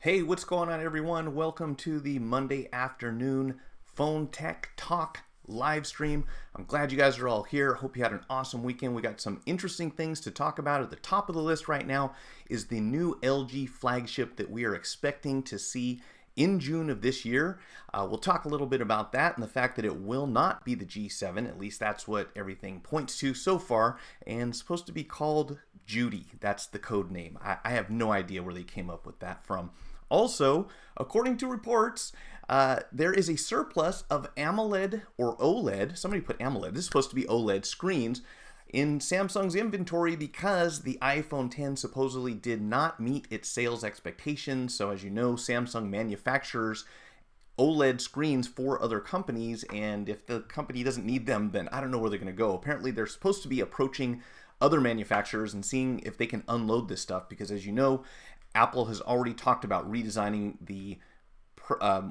Hey, what's going on, everyone? Welcome to the Monday afternoon Phone Tech Talk live stream. I'm glad you guys are all here. Hope you had an awesome weekend. We got some interesting things to talk about. At the top of the list right now is the new LG flagship that we are expecting to see in June of this year. We'll talk a little bit about that and the fact that it will not be the G7. At least that's what everything points to so far, and it's supposed to be called Judy. That's the code name. I have no idea where they came up with that from. Also, according to reports, there is a surplus of AMOLED or OLED, somebody put AMOLED, this is supposed to be OLED screens, in Samsung's inventory because the iPhone X supposedly did not meet its sales expectations. So as you know, Samsung manufactures OLED screens for other companies, and if the company doesn't need them, then I don't know where they're going to go. Apparently, they're supposed to be approaching other manufacturers and seeing if they can unload this stuff because, as you know, Apple has already talked about redesigning the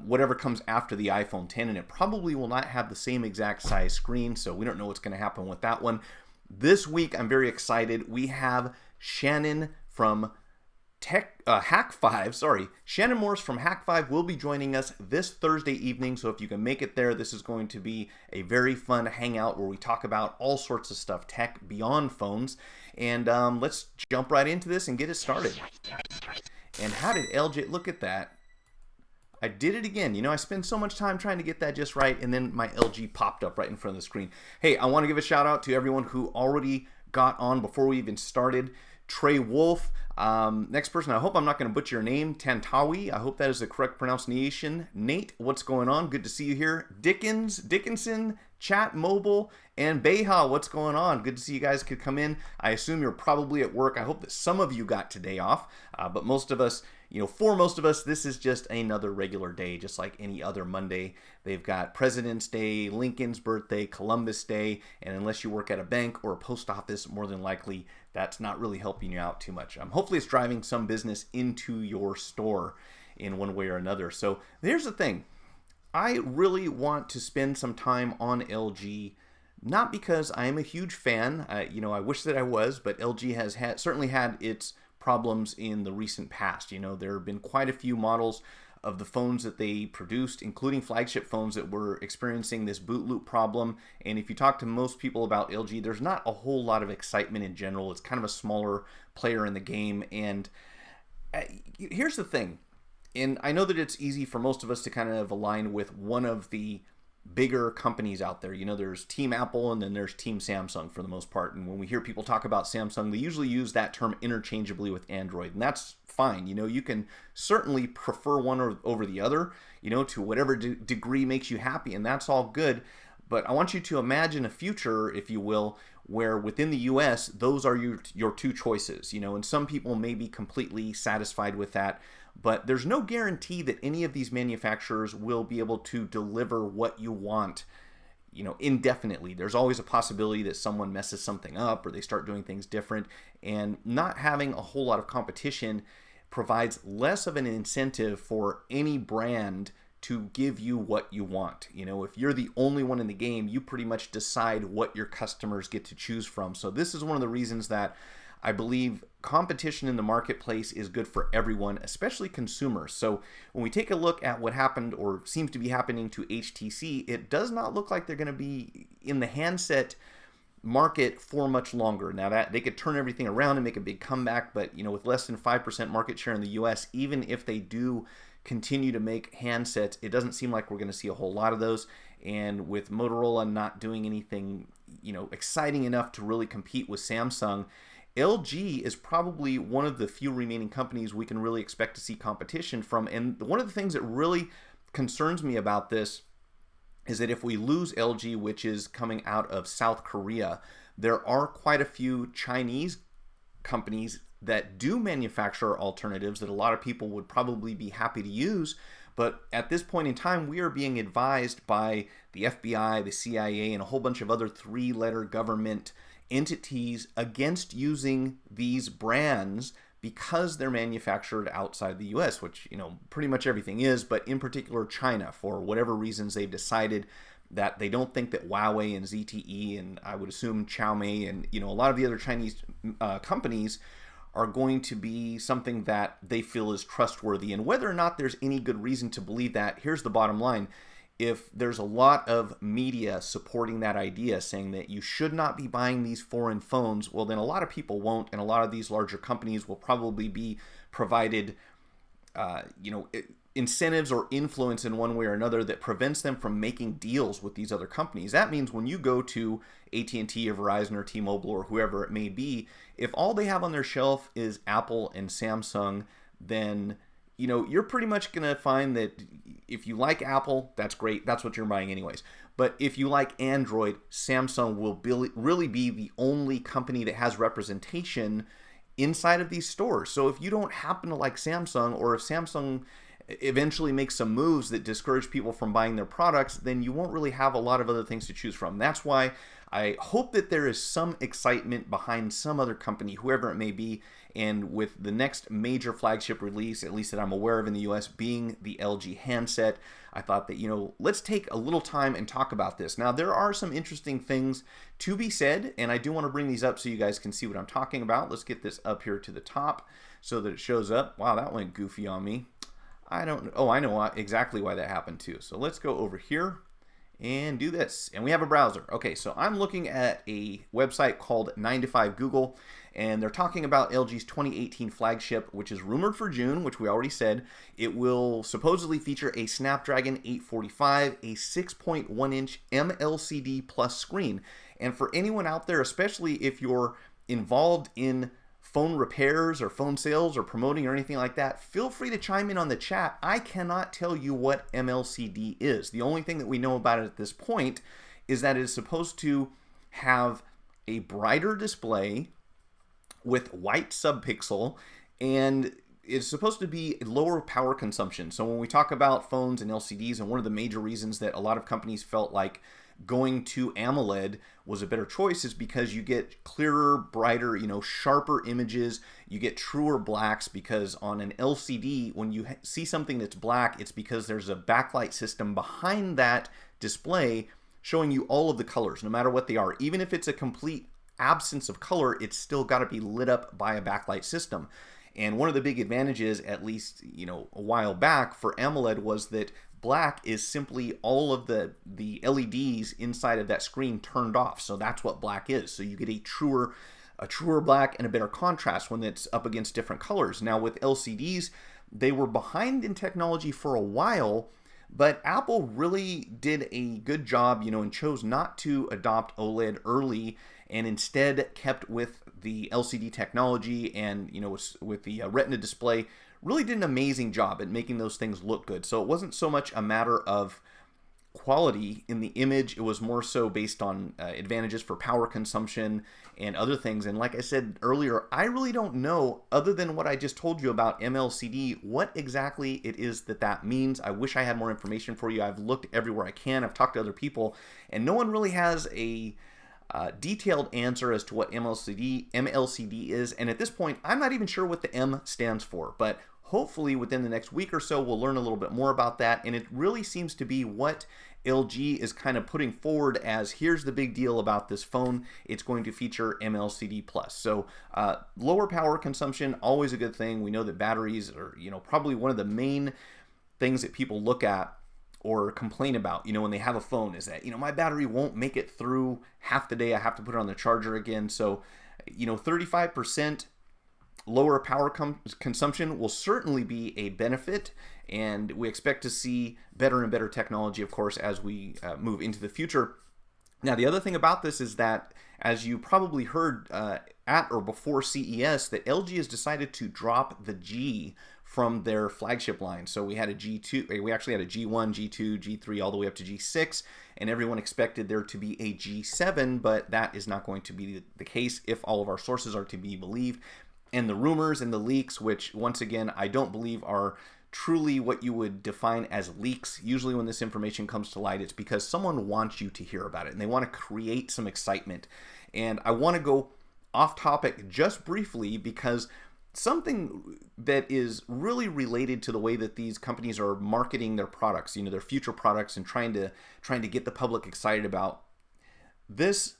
whatever comes after the iPhone X, and it probably will not have the same exact size screen, so we don't know what's going to happen with that one. This week, I'm very excited. We have Shannon from Hack5, Shannon Morse from Hack5 will be joining us this Thursday evening, so if you can make it there, this is going to be a very fun hangout where we talk about all sorts of stuff, tech beyond phones, and let's jump right into this and get it started. And how did LG, look at that. I did it again. You know, I spend so much time trying to get that just right, and then my LG popped up right in front of the screen. Hey, I want to give a shout out to everyone who already got on before we even started. Trey Wolf, next person, I hope I'm not going to butcher your name, Tantawi, I hope that is the correct pronunciation. Nate, what's going on? Good to see you here. Dickinson, Chat Mobile, and Beha, what's going on? Good to see you guys could come in. I assume you're probably at work. I hope that some of you got today off, but most of us, for most of us, this is just another regular day, just like any other Monday. They've got President's Day, Lincoln's birthday, Columbus Day, and unless you work at a bank or a post office, more than likely, that's not really helping you out too much. Hopefully it's driving some business into your store in one way or another. So here's the thing. I really want to spend some time on LG, not because I am a huge fan. I wish that I was, but LG has certainly had its problems in the recent past. There have been quite a few models of the phones that they produced, including flagship phones, that were experiencing this boot loop problem. And if you talk to most people about LG, there's not a whole lot of excitement in general. It's kind of a smaller player in the game. And here's the thing. And I know that it's easy for most of us to kind of align with one of the bigger companies out there. There's Team Apple and then there's Team Samsung for the most part. And when we hear people talk about Samsung, they usually use that term interchangeably with Android. And that's fine. You can certainly prefer one over the other, to whatever degree makes you happy. And that's all good. But I want you to imagine a future, if you will, where within the US, those are your two choices, and some people may be completely satisfied with that. But there's no guarantee that any of these manufacturers will be able to deliver what you want, indefinitely. There's always a possibility that someone messes something up or they start doing things different. And not having a whole lot of competition provides less of an incentive for any brand to give you what you want. If you're the only one in the game, you pretty much decide what your customers get to choose from. So this is one of the reasons that I believe competition in the marketplace is good for everyone, especially consumers. So when we take a look at what happened or seems to be happening to HTC, it does not look like they're going to be in the handset market for much longer. Now that they could turn everything around and make a big comeback, but with less than 5% market share in the US, even if they do continue to make handsets, it doesn't seem like we're going to see a whole lot of those. And with Motorola not doing anything, exciting enough to really compete with Samsung, LG is probably one of the few remaining companies we can really expect to see competition from. And one of the things that really concerns me about this is that if we lose LG, which is coming out of South Korea, there are quite a few Chinese companies that do manufacture alternatives that a lot of people would probably be happy to use. But at this point in time, we are being advised by the FBI, the CIA, and a whole bunch of other three-letter government entities against using these brands because they're manufactured outside the US, which, pretty much everything is, but in particular China, for whatever reasons they've decided that they don't think that Huawei and ZTE and I would assume Xiaomi and, a lot of the other Chinese companies are going to be something that they feel is trustworthy. And whether or not there's any good reason to believe that, here's the bottom line. If there's a lot of media supporting that idea, saying that you should not be buying these foreign phones, well, then a lot of people won't, and a lot of these larger companies will probably be provided, incentives or influence in one way or another that prevents them from making deals with these other companies. That means when you go to AT&T or Verizon or T-Mobile or whoever it may be, if all they have on their shelf is Apple and Samsung, then you're pretty much going to find that if you like Apple, that's great. That's what you're buying anyways. But if you like Android, Samsung will really be the only company that has representation inside of these stores. So if you don't happen to like Samsung, or if Samsung eventually makes some moves that discourage people from buying their products, then you won't really have a lot of other things to choose from. That's why I hope that there is some excitement behind some other company, whoever it may be, and with the next major flagship release, at least that I'm aware of in the US, being the LG handset, I thought that, let's take a little time and talk about this. Now, there are some interesting things to be said, and I do want to bring these up so you guys can see what I'm talking about. Let's get this up here to the top so that it shows up. Wow, that went goofy on me. I know exactly why that happened too. So let's go over here and do this. And we have a browser. Okay, so I'm looking at a website called 9 to 5 Google, and they're talking about LG's 2018 flagship, which is rumored for June, which we already said. It will supposedly feature a Snapdragon 845, a 6.1-inch MLCD plus screen. And for anyone out there, especially if you're involved in phone repairs or phone sales or promoting or anything like that, feel free to chime in on the chat. I cannot tell you what MLCD is. The only thing that we know about it at this point is that it is supposed to have a brighter display with white subpixel, and it's supposed to be lower power consumption. So when we talk about phones and LCDs, and one of the major reasons that a lot of companies felt like going to AMOLED was a better choice is because you get clearer, brighter, sharper images. You get truer blacks, because on an LCD, when you see something that's black, it's because there's a backlight system behind that display showing you all of the colors, no matter what they are. Even if it's a complete absence of color, it's still got to be lit up by a backlight system. And one of the big advantages, at least a while back, for AMOLED was that black is simply all of the LEDs inside of that screen turned off. So that's what black is. So you get a truer black and a better contrast when it's up against different colors. Now with LCDs, they were behind in technology for a while, but Apple really did a good job, and chose not to adopt OLED early, and instead kept with the LCD technology, and with the Retina display, really did an amazing job at making those things look good. So it wasn't so much a matter of quality in the image, it was more so based on advantages for power consumption and other things. And like I said earlier, I really don't know, other than what I just told you about MLCD, what exactly it is that means. I wish I had more information for you. I've looked everywhere I can. I've talked to other people, and no one really has a detailed answer as to what MLCD is. And at this point, I'm not even sure what the M stands for, but hopefully within the next week or so, we'll learn a little bit more about that. And it really seems to be what LG is kind of putting forward as, here's the big deal about this phone. It's going to feature MLCD+. So lower power consumption, always a good thing. We know that batteries are, probably one of the main things that people look at or complain about, when they have a phone, is that, my battery won't make it through half the day. I have to put it on the charger again. So, 35% lower power consumption will certainly be a benefit, and we expect to see better and better technology, of course, as we move into the future. Now, the other thing about this is that, as you probably heard at or before CES, that LG has decided to drop the G from their flagship line. So we had a G2, we actually had a G1, G2, G3, all the way up to G6, and everyone expected there to be a G7, but that is not going to be the case if all of our sources are to be believed. And the rumors and the leaks, which once again, I don't believe are truly what you would define as leaks. Usually when this information comes to light, it's because someone wants you to hear about it and they want to create some excitement. And I want to go off topic just briefly, because something that is really related to the way that these companies are marketing their products, their future products, and trying to get the public excited about this,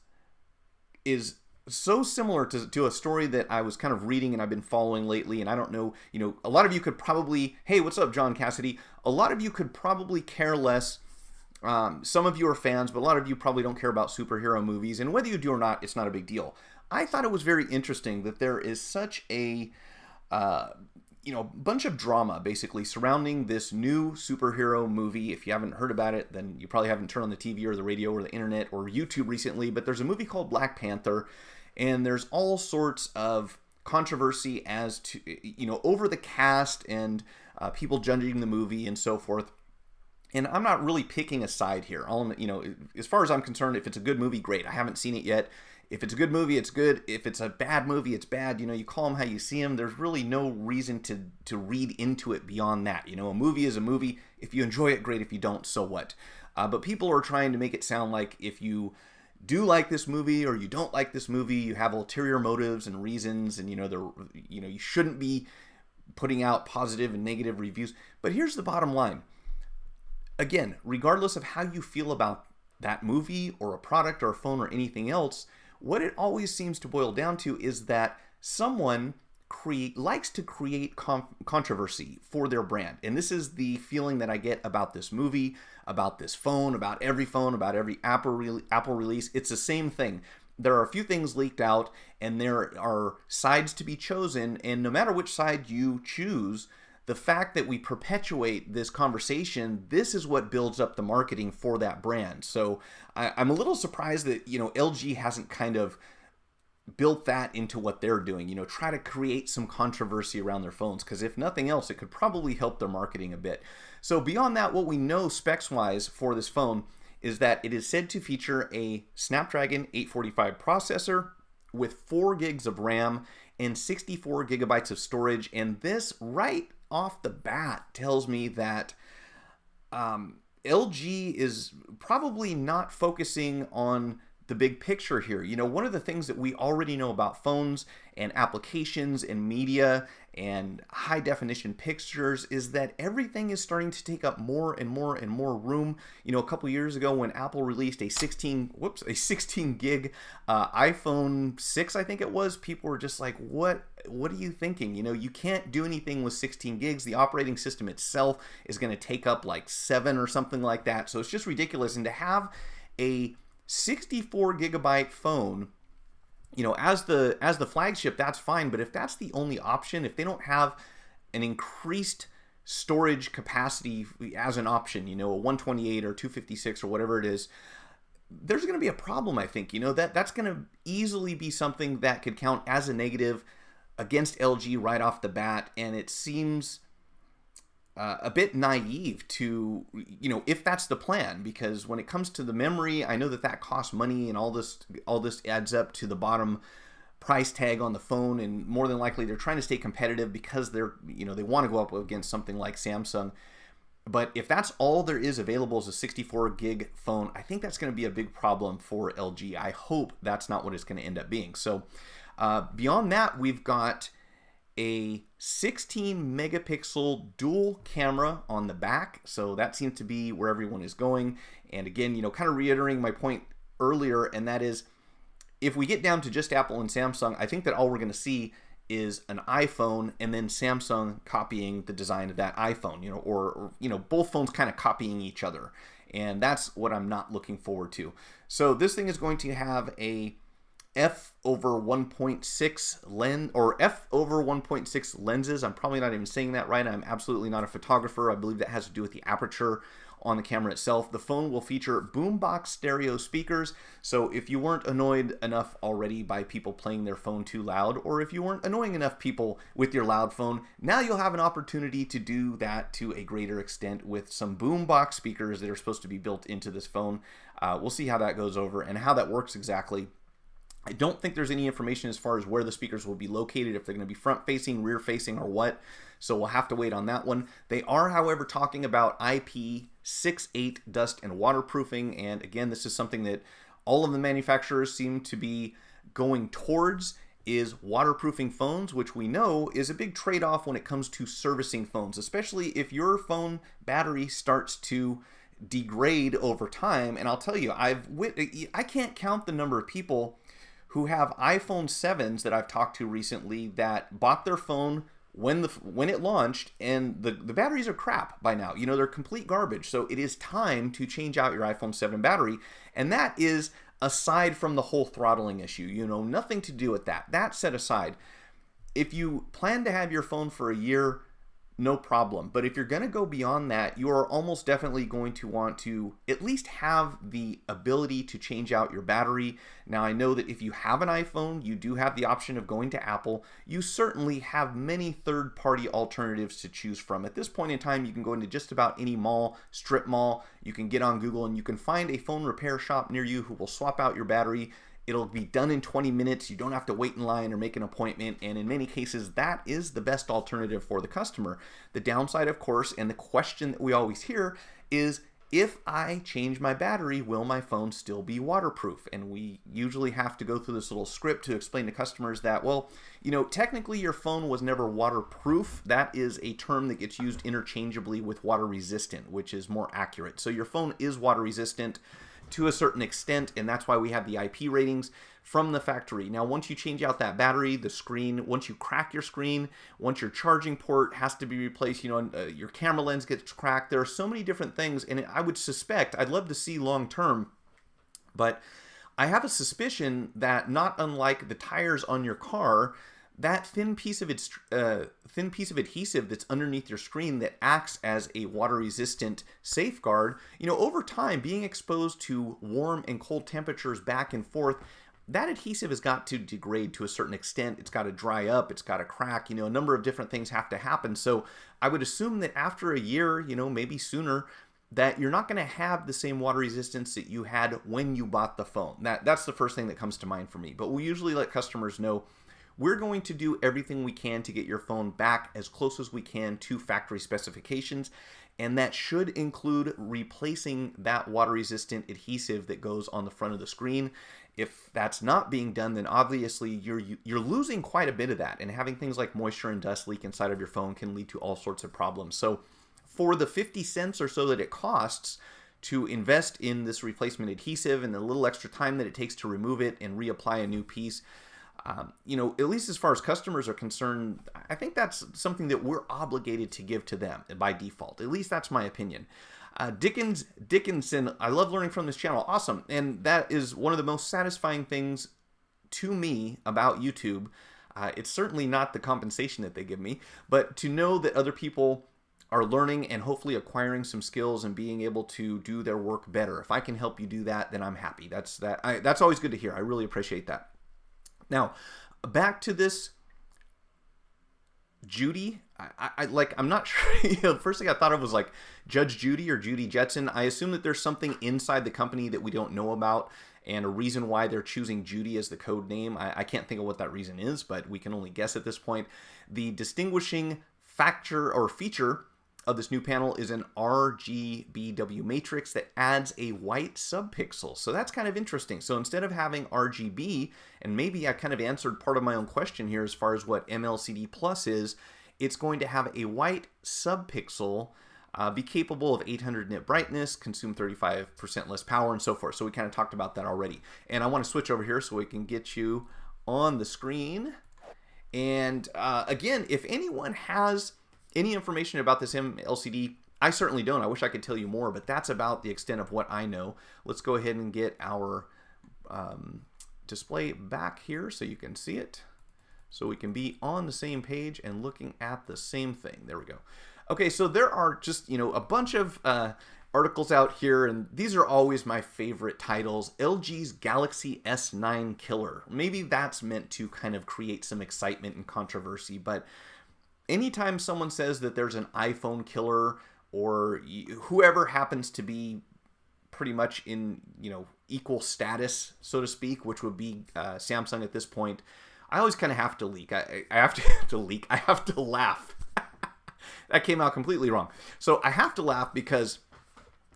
is so similar to a story that I was kind of reading and I've been following lately. And I don't know, a lot of you could probably, hey, what's up, John Cassidy? A lot of you could probably care less. Some of you are fans, but a lot of you probably don't care about superhero movies. And whether you do or not, it's not a big deal. I thought it was very interesting that there is such a bunch of drama basically surrounding this new superhero movie. If you haven't heard about it, then you probably haven't turned on the TV or the radio or the internet or YouTube recently. But there's a movie called Black Panther, and there's all sorts of controversy as to over the cast and people judging the movie and so forth. And I'm not really picking a side here. As far as I'm concerned, if it's a good movie, great. I haven't seen it yet. If it's a good movie, it's good. If it's a bad movie, it's bad. You call them how you see them. There's really no reason to read into it beyond that. A movie is a movie. If you enjoy it, great. If you don't, so what? But people are trying to make it sound like if you do like this movie or you don't like this movie, you have ulterior motives and reasons, and you shouldn't be putting out positive and negative reviews. But here's the bottom line. Again, regardless of how you feel about that movie or a product or a phone or anything else, what it always seems to boil down to is that someone likes to create controversy for their brand. And this is the feeling that I get about this movie, about this phone, about every Apple release. It's the same thing. There are a few things leaked out, and there are sides to be chosen. And no matter which side you choose, the fact that we perpetuate this conversation, this is what builds up the marketing for that brand. So I'm a little surprised that, LG hasn't kind of built that into what they're doing, try to create some controversy around their phones, because if nothing else, it could probably help their marketing a bit. So beyond that, what we know specs-wise for this phone is that it is said to feature a Snapdragon 845 processor with 4 gigs of RAM and 64 gigabytes of storage, and this right off the bat tells me that LG is probably not focusing on the big picture here. One of the things that we already know about phones and applications and media and high definition pictures is that everything is starting to take up more and more and more room. A couple years ago when Apple released a 16 gig iPhone 6, I think it was, people were just like, what are you thinking? You can't do anything with 16 gigs. The operating system itself is going to take up like 7 or something like that. So it's just ridiculous. And to have a 64 gigabyte phone, as the flagship, that's fine. But if that's the only option, if they don't have an increased storage capacity as an option, a 128 or 256 or whatever it is, there's going to be a problem, I think. That's going to easily be something that could count as a negative against LG right off the bat. And it seems a bit naive to, if that's the plan, because when it comes to the memory, I know that costs money, and all this adds up to the bottom price tag on the phone, and more than likely they're trying to stay competitive because they're, they want to go up against something like Samsung. But if that's all there is available as a 64 gig phone, I think that's going to be a big problem for LG. I hope that's not what it's going to end up being. So beyond that, we've got a 16 megapixel dual camera on the back. So that seems to be where everyone is going. And again, kind of reiterating my point earlier, and that is, if we get down to just Apple and Samsung, I think that all we're going to see is an iPhone and then Samsung copying the design of that iPhone, or both phones kind of copying each other. And that's what I'm not looking forward to. So this thing is going to have a f/1.6 lens, or f/1.6 lenses. I'm probably not even saying that right. I'm absolutely not a photographer. I believe that has to do with the aperture on the camera itself. The phone will feature boombox stereo speakers. So if you weren't annoyed enough already by people playing their phone too loud, or if you weren't annoying enough people with your loud phone, now you'll have an opportunity to do that to a greater extent with some boombox speakers that are supposed to be built into this phone. We'll see how that goes over and how that works exactly. I don't think there's any information as far as where the speakers will be located, if they're going to be front-facing, rear-facing, or what. So we'll have to wait on that one. They are, however, talking about IP68 dust and waterproofing. And again, this is something that all of the manufacturers seem to be going towards, is waterproofing phones, which we know is a big trade-off when it comes to servicing phones, especially if your phone battery starts to degrade over time. And I'll tell you, I can't count the number of people who have iPhone 7s that I've talked to recently that bought their phone when it launched, and the batteries are crap by now. They're complete garbage. So it is time to change out your iPhone 7 battery, and that is aside from the whole throttling issue. Nothing to do with that. That set aside, if you plan to have your phone for a year, no problem. But if you're going to go beyond that, you are almost definitely going to want to at least have the ability to change out your battery. Now, I know that if you have an iPhone, you do have the option of going to Apple. You certainly have many third-party alternatives to choose from. At this point in time, you can go into just about any mall, strip mall. You can get on Google and you can find a phone repair shop near you who will swap out your battery. It'll be done in 20 minutes. You don't have to wait in line or make an appointment. And in many cases, that is the best alternative for the customer. The downside, of course, and the question that we always hear is, if I change my battery, will my phone still be waterproof? And we usually have to go through this little script to explain to customers that, well, technically your phone was never waterproof. That is a term that gets used interchangeably with water resistant, which is more accurate. So your phone is water resistant to a certain extent, and that's why we have the IP ratings from the factory. Now, once you change out that battery, the screen, once you crack your screen, once your charging port has to be replaced, your camera lens gets cracked. There are so many different things, and I would suspect, I'd love to see long term, but I have a suspicion that not unlike the tires on your car, that thin piece of adhesive that's underneath your screen that acts as a water-resistant safeguard, over time, being exposed to warm and cold temperatures back and forth, that adhesive has got to degrade to a certain extent. It's got to dry up. It's got to crack. A number of different things have to happen. So I would assume that after a year, maybe sooner, that you're not going to have the same water resistance that you had when you bought the phone. That's the first thing that comes to mind for me. But we usually let customers know, we're going to do everything we can to get your phone back as close as we can to factory specifications, and that should include replacing that water-resistant adhesive that goes on the front of the screen. If that's not being done, then obviously you're losing quite a bit of that, and having things like moisture and dust leak inside of your phone can lead to all sorts of problems. So for the 50 cents or so that it costs to invest in this replacement adhesive and the little extra time that it takes to remove it and reapply a new piece, at least as far as customers are concerned, I think that's something that we're obligated to give to them by default. At least that's my opinion. Dickinson, I love learning from this channel. Awesome. And that is one of the most satisfying things to me about YouTube. It's certainly not the compensation that they give me, but to know that other people are learning and hopefully acquiring some skills and being able to do their work better. If I can help you do that, then I'm happy. That's always good to hear. I really appreciate that. Now, back to this Judy. I'm not sure. First thing I thought of was like Judge Judy or Judy Jetson. I assume that there's something inside the company that we don't know about, and a reason why they're choosing Judy as the code name. I can't think of what that reason is, but we can only guess at this point. The distinguishing factor or feature of this new panel is an RGBW matrix that adds a white subpixel. So that's kind of interesting. So instead of having RGB, and maybe I kind of answered part of my own question here as far as what MLCD Plus is, it's going to have a white subpixel, be capable of 800 nit brightness, consume 35% less power, and so forth. So we kind of talked about that already. And I want to switch over here so we can get you on the screen. And again, if anyone has any information about this MLCD, I certainly don't. I wish I could tell you more, but that's about the extent of what I know. Let's go ahead and get our display back here so you can see it, so we can be on the same page and looking at the same thing. There we go. Okay, so there are just, a bunch of articles out here, and these are always my favorite titles. LG's Galaxy S9 killer. Maybe that's meant to kind of create some excitement and controversy, but anytime someone says that there's an iPhone killer, or whoever happens to be pretty much in, equal status, so to speak, which would be Samsung at this point, I always kind of have to leak. I have to leak. I have to laugh. That came out completely wrong. So I have to laugh because,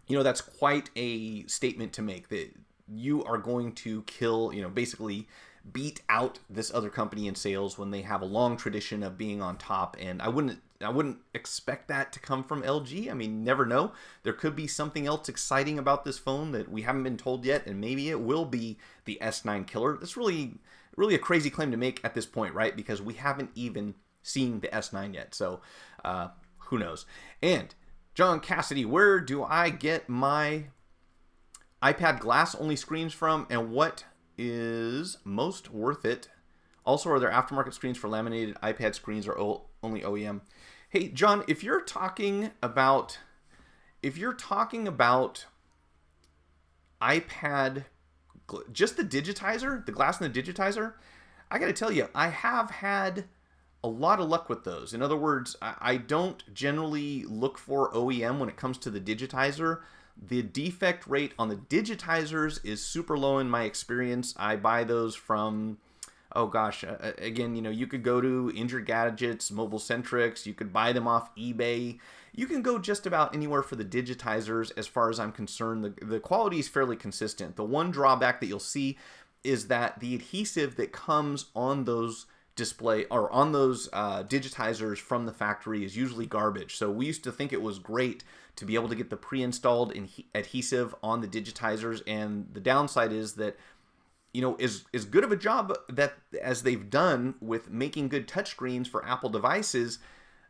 that's quite a statement to make, that you are going to kill, basically beat out this other company in sales when they have a long tradition of being on top. And I wouldn't I wouldn't expect that to come from LG. I mean, never know. There could be something else exciting about this phone that we haven't been told yet, and maybe it will be the S9 killer. That's really a crazy claim to make at this point, right? Because we haven't even seen the S9 yet. So who knows? And John Cassidy, where do I get my iPad glass only screens from, and what is most worth it? Also, are there aftermarket screens for laminated iPad screens or only OEM? Hey, John, if you're talking about iPad, just the digitizer, the glass and the digitizer, I got to tell you, I have had a lot of luck with those. In other words, I don't generally look for OEM when it comes to the digitizer. The defect rate on the digitizers is super low in my experience. I buy those from, oh gosh, again, you could go to Injured Gadgets, Mobile Centrics, you could buy them off eBay. You can go just about anywhere for the digitizers as far as I'm concerned. The quality is fairly consistent. The one drawback that you'll see is that the adhesive that comes on those display or on those digitizers from the factory is usually garbage. So we used to think it was great to be able to get the pre-installed adhesive on the digitizers, and the downside is that as good of a job that as they've done with making good touchscreens for Apple devices,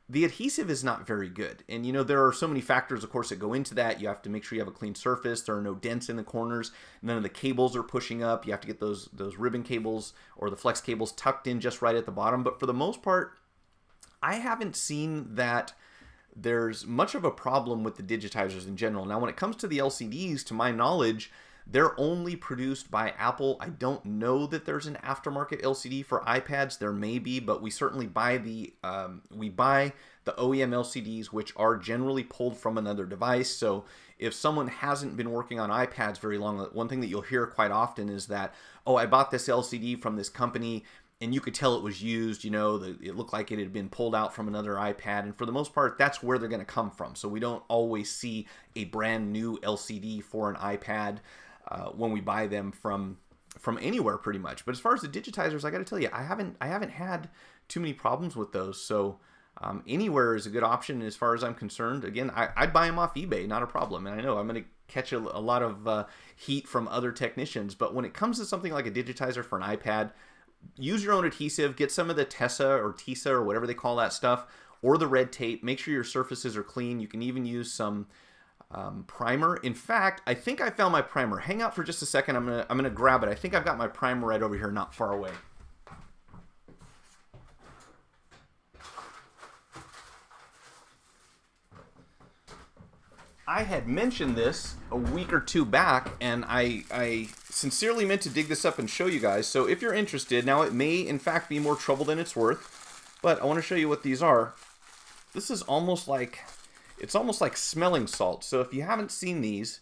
the adhesive is not very good. And there are so many factors, of course, that go into that. You have to make sure you have a clean surface. There are no dents in the corners. None of the cables are pushing up. You have to get those ribbon cables or the flex cables tucked in just right at the bottom. But for the most part, I haven't seen that there's much of a problem with the digitizers in general. Now, when it comes to the LCDs, to my knowledge, they're only produced by Apple. I don't know that there's an aftermarket LCD for iPads. There may be, but we certainly buy the OEM LCDs, which are generally pulled from another device. So if someone hasn't been working on iPads very long, one thing that you'll hear quite often is that, oh, I bought this LCD from this company, and you could tell it was used. It looked like it had been pulled out from another iPad, and for the most part, that's where they're going to come from. So we don't always see a brand new LCD for an iPad when we buy them from anywhere, pretty much. But as far as the digitizers, I got to tell you, I haven't had too many problems with those. So anywhere is a good option as far as I'm concerned. Again, I'd buy them off eBay, not a problem. And I know I'm going to catch a lot of heat from other technicians, but when it comes to something like a digitizer for an iPad, use your own adhesive, get some of the Tesa or whatever they call that stuff, or the red tape. Make sure your surfaces are clean. You can even use some primer. In fact, I think I found my primer. Hang out for just a second. I'm gonna grab it. I think I've got my primer right over here, not far away. I had mentioned this a week or two back, and I sincerely meant to dig this up and show you guys. So if you're interested, now it may in fact be more trouble than it's worth, but I want to show you what these are. This is almost like smelling salt. So if you haven't seen these,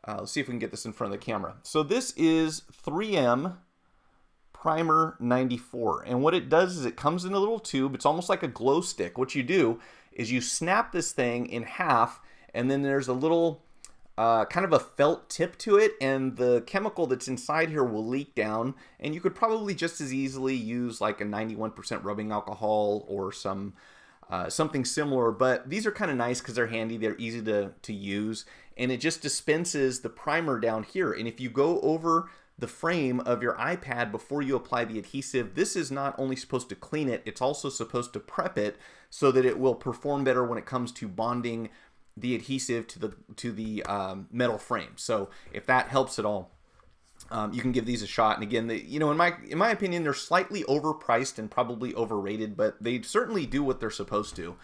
let's see if we can get this in front of the camera. So this is 3M Primer 94. And what it does is it comes in a little tube. It's almost like a glow stick. What you do is you snap this thing in half, and then there's a little kind of a felt tip to it, and the chemical that's inside here will leak down, and you could probably just as easily use like a 91% rubbing alcohol or something similar. But these are kind of nice because they're handy, they're easy to use, and it just dispenses the primer down here. And if you go over the frame of your iPad before you apply the adhesive, this is not only supposed to clean it, it's also supposed to prep it so that it will perform better when it comes to bonding the adhesive to the metal frame. So if that helps at all, you can give these a shot. And again, in my opinion, they're slightly overpriced and probably overrated, but they certainly do what they're supposed to,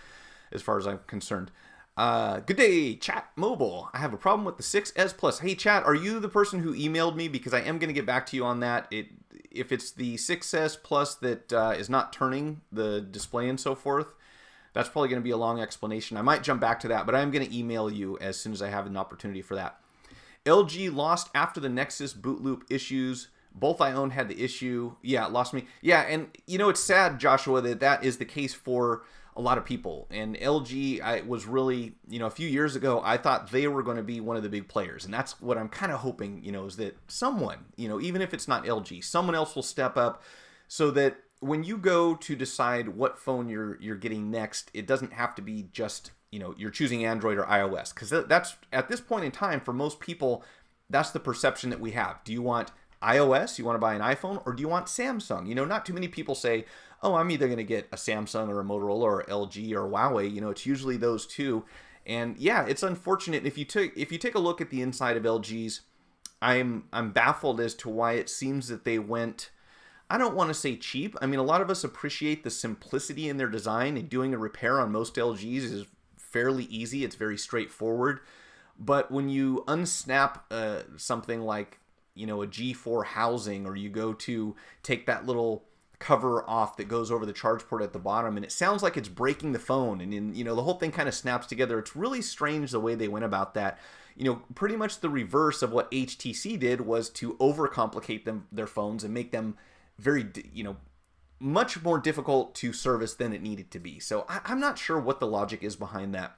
as far as I'm concerned. Good day, Chat Mobile. I have a problem with the 6S Plus. Hey, Chat, are you the person who emailed me? Because I am going to get back to you on that. If it's the 6S Plus that is not turning the display and so forth, that's probably going to be a long explanation. I might jump back to that, but I'm going to email you as soon as I have an opportunity for that. LG lost after the Nexus boot loop issues. Both I owned had the issue. Yeah, it lost me. Yeah, and it's sad, Joshua, that is the case for a lot of people. And LG, I was really, a few years ago, I thought they were going to be one of the big players. And that's what I'm kind of hoping, is that someone, even if it's not LG, someone else will step up so that when you go to decide what phone you're getting next, it doesn't have to be just, you're choosing Android or iOS, because that's at this point in time for most people, that's the perception that we have. Do you want iOS? You want to buy an iPhone, or do you want Samsung? Not too many people say, "Oh, I'm either going to get a Samsung or a Motorola or LG or Huawei." It's usually those two. And yeah, it's unfortunate. If you take a look at the inside of LG's, I'm baffled as to why it seems that they went, I don't want to say cheap. I mean, a lot of us appreciate the simplicity in their design, and doing a repair on most LGs is fairly easy. It's very straightforward. But when you unsnap something like, a G4 housing, or you go to take that little cover off that goes over the charge port at the bottom, and it sounds like it's breaking the phone, and the whole thing kind of snaps together. It's really strange the way they went about that. Pretty much the reverse of what HTC did was to overcomplicate their phones and make them very, much more difficult to service than it needed to be. So I'm not sure what the logic is behind that.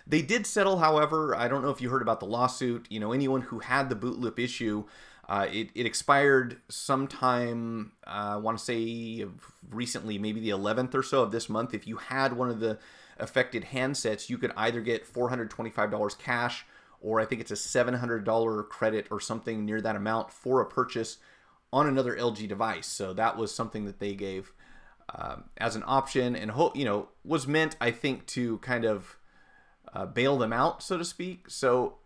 They did settle, however. I don't know if you heard about the lawsuit. Anyone who had the boot loop issue, it expired sometime, I want to say recently, maybe the 11th or so of this month. If you had one of the affected handsets, you could either get $425 cash, or I think it's a $700 credit or something near that amount for a purchase on another LG device. So that was something that they gave as an option, and was meant, I think, to kind of bail them out, so to speak. So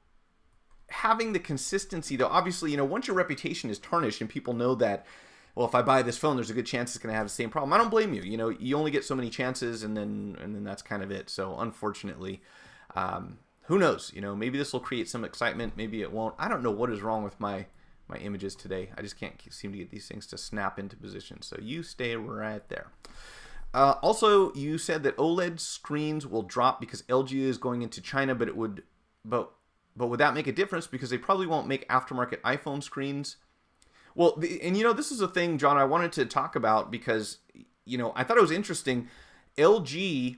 having the consistency, though, obviously, once your reputation is tarnished and people know that, well, if I buy this phone, there's a good chance it's going to have the same problem. I don't blame you. You only get so many chances, and then that's kind of it. So unfortunately, who knows? Maybe this will create some excitement. Maybe it won't. I don't know what is wrong with my images today. I just can't seem to get these things to snap into position. So you stay right there. Also, you said that OLED screens will drop because LG is going into China, but would that make a difference? Because they probably won't make aftermarket iPhone screens. Well, this is a thing, John, I wanted to talk about because, I thought it was interesting. LG,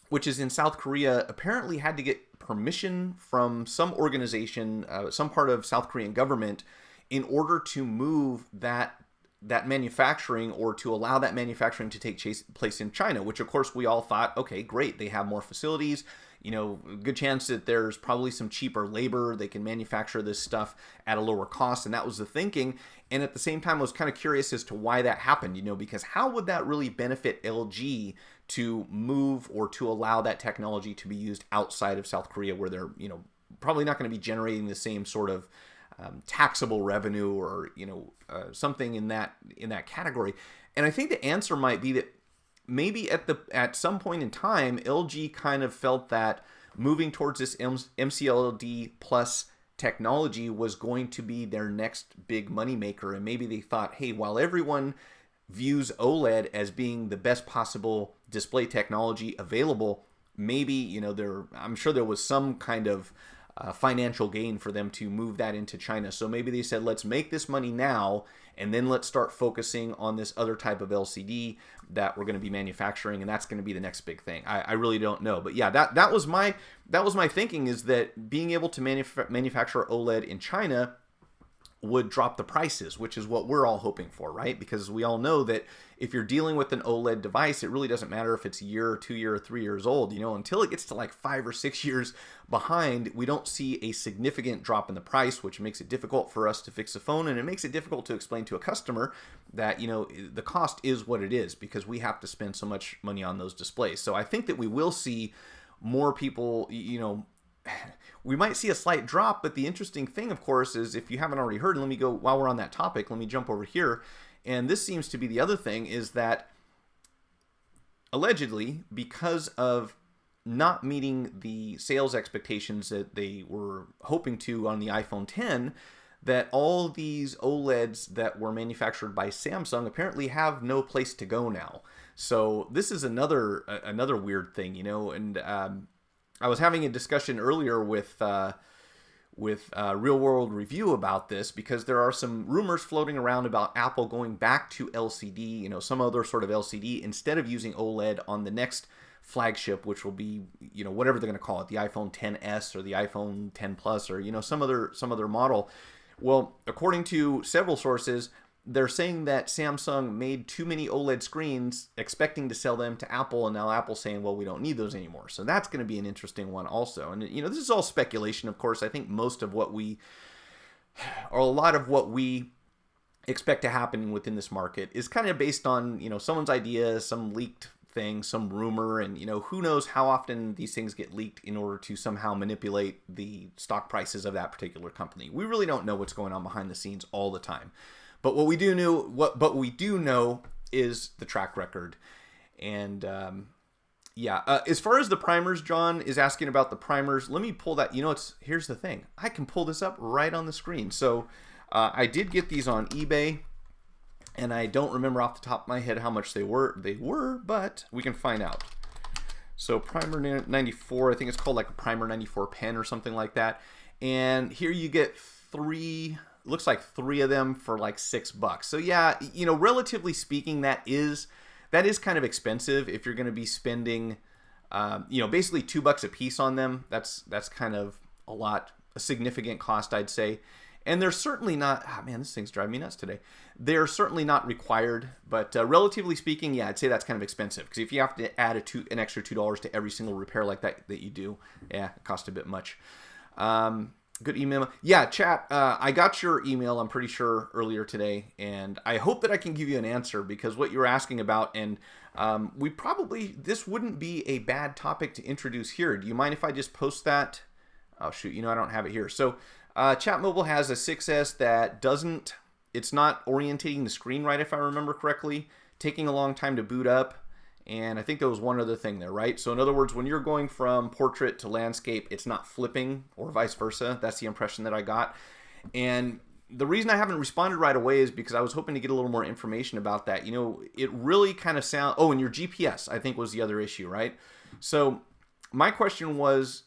which is in South Korea, apparently had to get permission from some organization, some part of South Korean government, in order to move that manufacturing, or to allow that manufacturing to take place in China, which of course we all thought, okay, great, they have more facilities, good chance that there's probably some cheaper labor, they can manufacture this stuff at a lower cost, and that was the thinking. And at the same time, I was kind of curious as to why that happened, because how would that really benefit LG to move or to allow that technology to be used outside of South Korea, where they're, probably not going to be generating the same sort of taxable revenue, or something in that category. And I think the answer might be that maybe at some point in time, LG kind of felt that moving towards this MCLD plus technology was going to be their next big moneymaker, and maybe they thought, hey, while everyone views OLED as being the best possible display technology available, maybe I'm sure there was some kind of financial gain for them to move that into China. So maybe they said, let's make this money now, and then let's start focusing on this other type of LCD that we're going to be manufacturing, and that's going to be the next big thing. I really don't know, but yeah, that was my thinking, is that being able to manufacture OLED in China would drop the prices, which is what we're all hoping for, right? Because we all know that if you're dealing with an OLED device, it really doesn't matter if it's a year or 2 year or 3 years old, until it gets to like 5 or 6 years behind, we don't see a significant drop in the price, which makes it difficult for us to fix the phone. And it makes it difficult to explain to a customer that, the cost is what it is, because we have to spend so much money on those displays. So I think that we will see more people, we might see a slight drop, but the interesting thing, of course, is, if you haven't already heard, let me go, while we're on that topic, let me jump over here. And this seems to be the other thing, is that allegedly, because of not meeting the sales expectations that they were hoping to on the iPhone 10, that all these OLEDs that were manufactured by Samsung apparently have no place to go now. So this is another weird thing, and I was having a discussion earlier with Real World Review about this, because there are some rumors floating around about Apple going back to LCD, some other sort of LCD, instead of using OLED on the next flagship, which will be, whatever they're going to call it, the iPhone XS or the iPhone 10 Plus, or, some other model. Well, according to several sources, they're saying that Samsung made too many OLED screens expecting to sell them to Apple, and now Apple's saying, well, we don't need those anymore. So that's going to be an interesting one also. And, this is all speculation, of course. I think most of what we, or a lot of what we expect to happen within this market is kind of based on, someone's idea, some leaked thing, some rumor, and, who knows how often these things get leaked in order to somehow manipulate the stock prices of that particular company. We really don't know what's going on behind the scenes all the time. But what we do know is the track record. And as far as the primers, John is asking about the primers. Let me pull that. Here's the thing. I can pull this up right on the screen. So I did get these on eBay, and I don't remember off the top of my head how much they were, but we can find out. So primer 94, I think it's called like a primer 94 pen or something like that. And here you get looks like three of them for like $6. So yeah, relatively speaking, that is kind of expensive if you're going to be spending, basically $2 a piece on them. That's kind of a significant cost, I'd say. And they're certainly not, this thing's driving me nuts today. They're certainly not required, but relatively speaking, yeah, I'd say that's kind of expensive. Because if you have to add an extra $2 to every single repair like that you do, yeah, it costs a bit much. Good email. Yeah, chat, I got your email, I'm pretty sure, earlier today. And I hope that I can give you an answer, because what you were asking about, and this wouldn't be a bad topic to introduce here. Do you mind if I just post that? Oh, shoot, I don't have it here. So, Chat Mobile has a 6S that it's not orientating the screen right, if I remember correctly, taking a long time to boot up, and I think there was one other thing there, right? So in other words, when you're going from portrait to landscape, it's not flipping, or vice versa. That's the impression that I got. And the reason I haven't responded right away is because I was hoping to get a little more information about that. It really kind of and your GPS, I think, was the other issue, right? So my question was,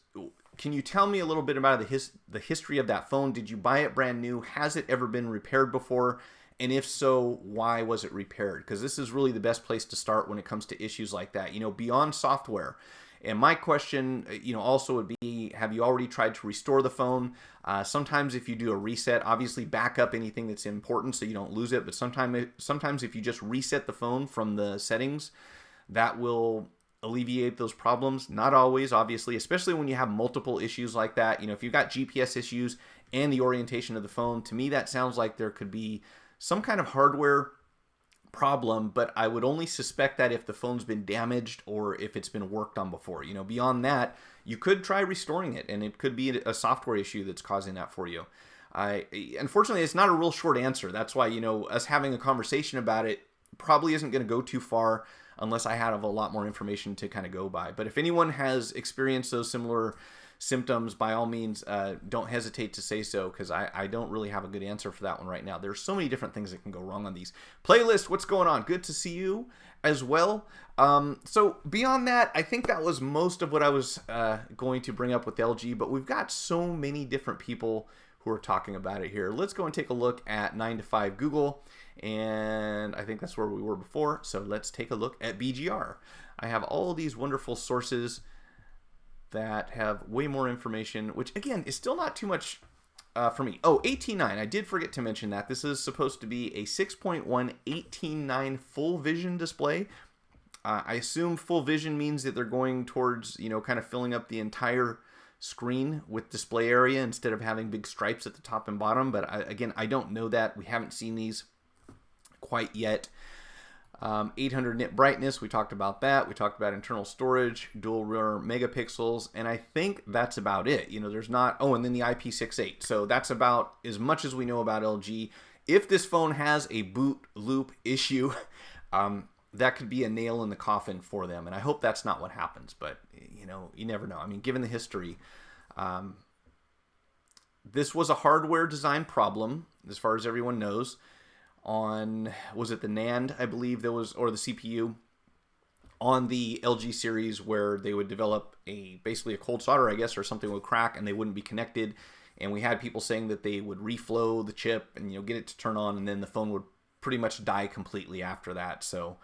can you tell me a little bit about the history of that phone? Did you buy it brand new? Has it ever been repaired before? And if so, why was it repaired? Because this is really the best place to start when it comes to issues like that, beyond software. And my question, also would be, have you already tried to restore the phone? Sometimes if you do a reset, obviously back up anything that's important so you don't lose it. But sometimes if you just reset the phone from the settings, that will alleviate those problems. Not always, obviously, especially when you have multiple issues like that. If you've got GPS issues and the orientation of the phone, to me that sounds like there could be some kind of hardware problem, but I would only suspect that if the phone's been damaged or if it's been worked on before. Beyond that, you could try restoring it, and it could be a software issue that's causing that for you. Unfortunately, it's not a real short answer. That's why, us having a conversation about it probably isn't going to go too far unless I have a lot more information to kind of go by. But if anyone has experienced those similar symptoms, by all means, don't hesitate to say so, because I don't really have a good answer for that one right now. There's so many different things that can go wrong on these. Playlist, what's going on? Good to see you as well. So beyond that, I think that was most of what I was going to bring up with LG, but we've got so many different people who are talking about it here. Let's go and take a look at 9 to 5 Google, and I think that's where we were before. So let's take a look at BGR. I have all these wonderful sources that have way more information, which again is still not too much for me. Oh, 18.9, I did forget to mention that. This is supposed to be a 6.1 18.9 full vision display. I assume full vision means that they're going towards, kind of filling up the entire screen with display area instead of having big stripes at the top and bottom. But again, I don't know that. We haven't seen these quite yet. 800 nit brightness, we talked about that. We talked about internal storage, dual rear megapixels, and I think that's about it. There's not, and then the IP68. So that's about as much as we know about LG. If this phone has a boot loop issue, that could be a nail in the coffin for them. And I hope that's not what happens, but you never know. I mean, given the history, this was a hardware design problem, as far as everyone knows. Was it the NAND, I believe there was, or the CPU on the LG series, where they would develop basically a cold solder, I guess, or something would crack and they wouldn't be connected. And we had people saying that they would reflow the chip and get it to turn on, and then the phone would pretty much die completely after that. So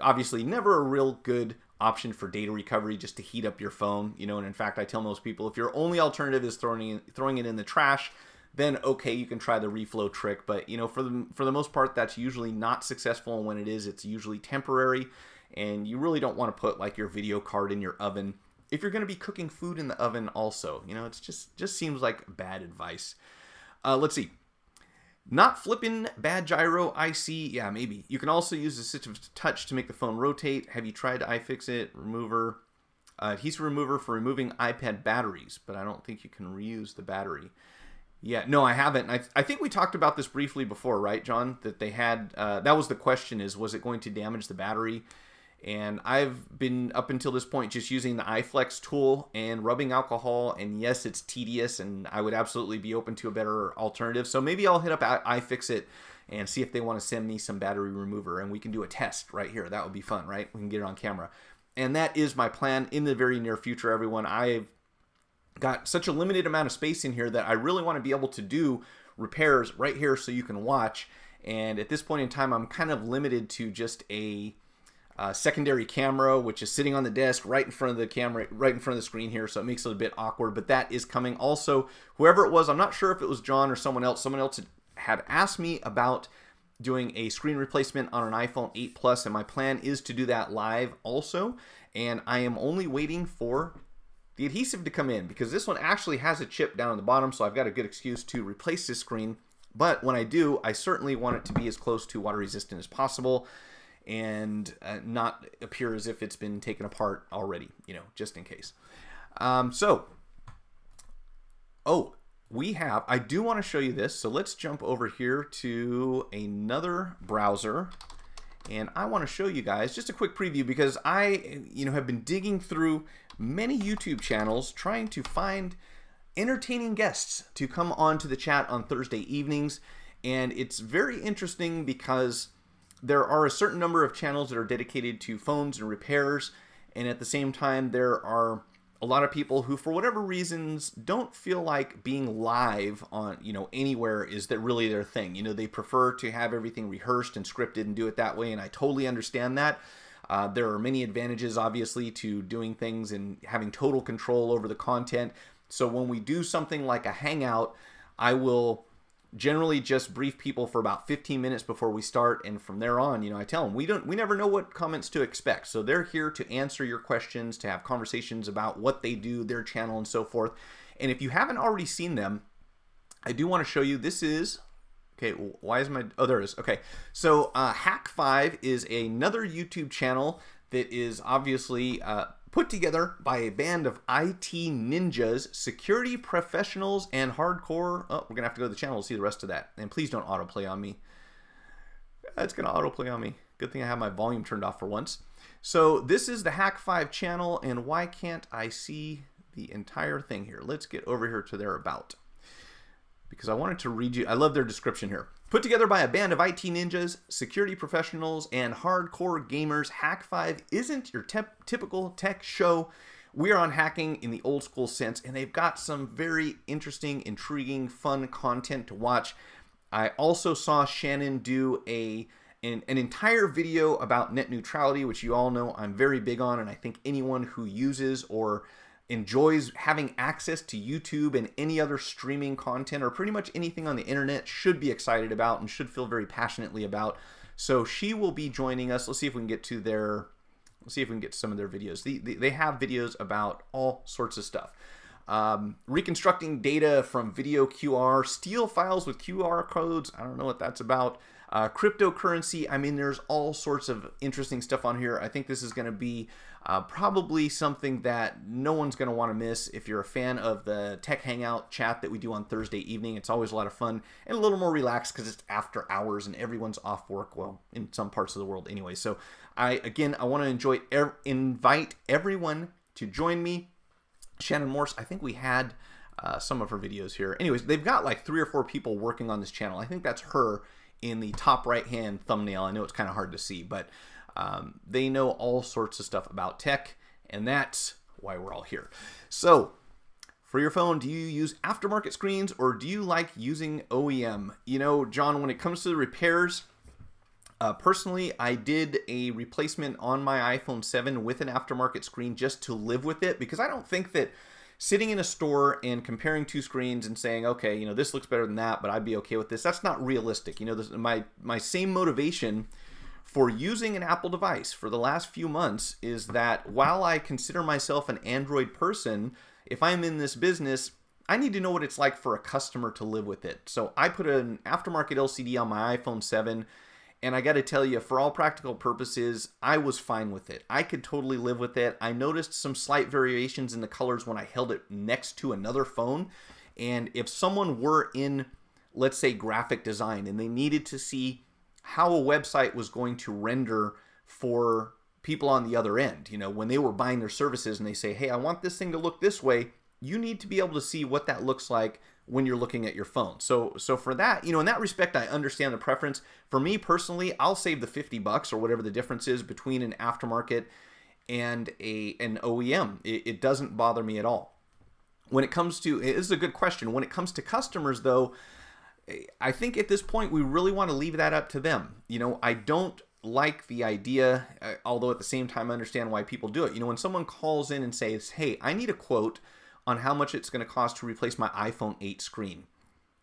obviously never a real good option for data recovery, just to heat up your phone. And in fact, I tell most people, if your only alternative is throwing it in the trash, then okay, you can try the reflow trick. But you know, for the most part, that's usually not successful, and when it is, it's usually temporary, and you really don't want to put like your video card in your oven if you're going to be cooking food in the oven also. You know, it's just seems like bad advice. Let's see. Not flipping bad gyro IC. Yeah, maybe. You can also use assistive touch to make the phone rotate. Have you tried iFixit remover? Adhesive remover for removing iPad batteries, but I don't think you can reuse the battery. Yeah, no, I haven't. I think we talked about this briefly before, right, John? That they had, that was the question, was it going to damage the battery? And I've been, up until this point, just using the iFlex tool and rubbing alcohol. And yes, it's tedious, and I would absolutely be open to a better alternative. So maybe I'll hit up iFixit and see if they want to send me some battery remover, and we can do a test right here. That would be fun, right? We can get it on camera. And that is my plan in the very near future, everyone. I've got such a limited amount of space in here that I really want to be able to do repairs right here so you can watch. And at this point in time, I'm kind of limited to just a secondary camera, which is sitting on the desk right in front of the camera, right in front of the screen here. So it makes it a bit awkward, but that is coming. Also, whoever it was, I'm not sure if it was John or someone else had asked me about doing a screen replacement on an iPhone 8 Plus, and my plan is to do that live also. And I am only waiting for the adhesive to come in, because this one actually has a chip down on the bottom, so I've got a good excuse to replace this screen. But when I do, I certainly want it to be as close to water resistant as possible, and not appear as if it's been taken apart already, you know, just in case. I do want to show you this, so let's jump over here to another browser, and I want to show you guys just a quick preview, because I, have been digging through many YouTube channels trying to find entertaining guests to come on to the chat on Thursday evenings, and it's very interesting because there are a certain number of channels that are dedicated to phones and repairs, and at the same time there are a lot of people who, for whatever reasons, don't feel like being live on, anywhere is that really their thing. They prefer to have everything rehearsed and scripted and do it that way, and I totally understand that. There are many advantages, obviously, to doing things and having total control over the content. So when we do something like a hangout, I will generally just brief people for about 15 minutes before we start, and from there on, I tell them we never know what comments to expect. So they're here to answer your questions, to have conversations about what they do, their channel, and so forth. And if you haven't already seen them, I do want to show you. This is okay. Why is my there it is. Okay, so Hack5 is another YouTube channel that is obviously put together by a band of IT ninjas, security professionals, and hardcore. Oh, we're gonna have to go to the channel to see the rest of that. And please don't autoplay on me. It's gonna autoplay on me. Good thing I have my volume turned off for once. So this is the Hack5 channel, and why can't I see the entire thing here? Let's get over here to their about, because I wanted to read you. I love their description here. Put together by a band of IT ninjas, security professionals, and hardcore gamers, Hack5 isn't your typical tech show. We are on hacking in the old school sense, and they've got some very interesting, intriguing, fun content to watch. I also saw Shannon do an entire video about net neutrality, which you all know I'm very big on, and I think anyone who uses or enjoys having access to YouTube and any other streaming content, or pretty much anything on the internet, should be excited about and should feel very passionately about. So she will be joining us. Let's see if we can get to some of their videos. They have videos about all sorts of stuff. Reconstructing data from video QR, steal files with QR codes. I don't know what that's about. Cryptocurrency. I mean, there's all sorts of interesting stuff on here. I think this is going to be probably something that no one's going to want to miss. If you're a fan of the Tech Hangout chat that we do on Thursday evening, it's always a lot of fun and a little more relaxed because it's after hours and everyone's off work, well, in some parts of the world anyway. So I want to invite everyone to join me. Shannon Morse, I think we had some of her videos here. Anyways, they've got like 3 or 4 people working on this channel. I think that's her in the top right hand thumbnail. I know it's kind of hard to see, but they know all sorts of stuff about tech, and that's why we're all here. So for your phone, do you use aftermarket screens or do you like using OEM? John, when it comes to the repairs, personally, I did a replacement on my iPhone 7 with an aftermarket screen just to live with it, because I don't think that sitting in a store and comparing two screens and saying, okay, this looks better than that, but I'd be okay with this. That's not realistic. My same motivation for using an Apple device for the last few months is that while I consider myself an Android person, if I'm in this business, I need to know what it's like for a customer to live with it. So I put an aftermarket LCD on my iPhone 7, and I got to tell you, for all practical purposes, I was fine with it. I could totally live with it. I noticed some slight variations in the colors when I held it next to another phone. And if someone were in, let's say, graphic design, and they needed to see how a website was going to render for people on the other end, when they were buying their services and they say, hey, I want this thing to look this way, you need to be able to see what that looks like when you're looking at your phone. So for that, in that respect, I understand the preference. For me personally, I'll save the $50 or whatever the difference is between an aftermarket and an OEM. It doesn't bother me at all. When it comes to, this is a good question. When it comes to customers though, I think at this point we really want to leave that up to them. I don't like the idea, although at the same time I understand why people do it. When someone calls in and says, hey, I need a quote on how much it's going to cost to replace my iPhone 8 screen.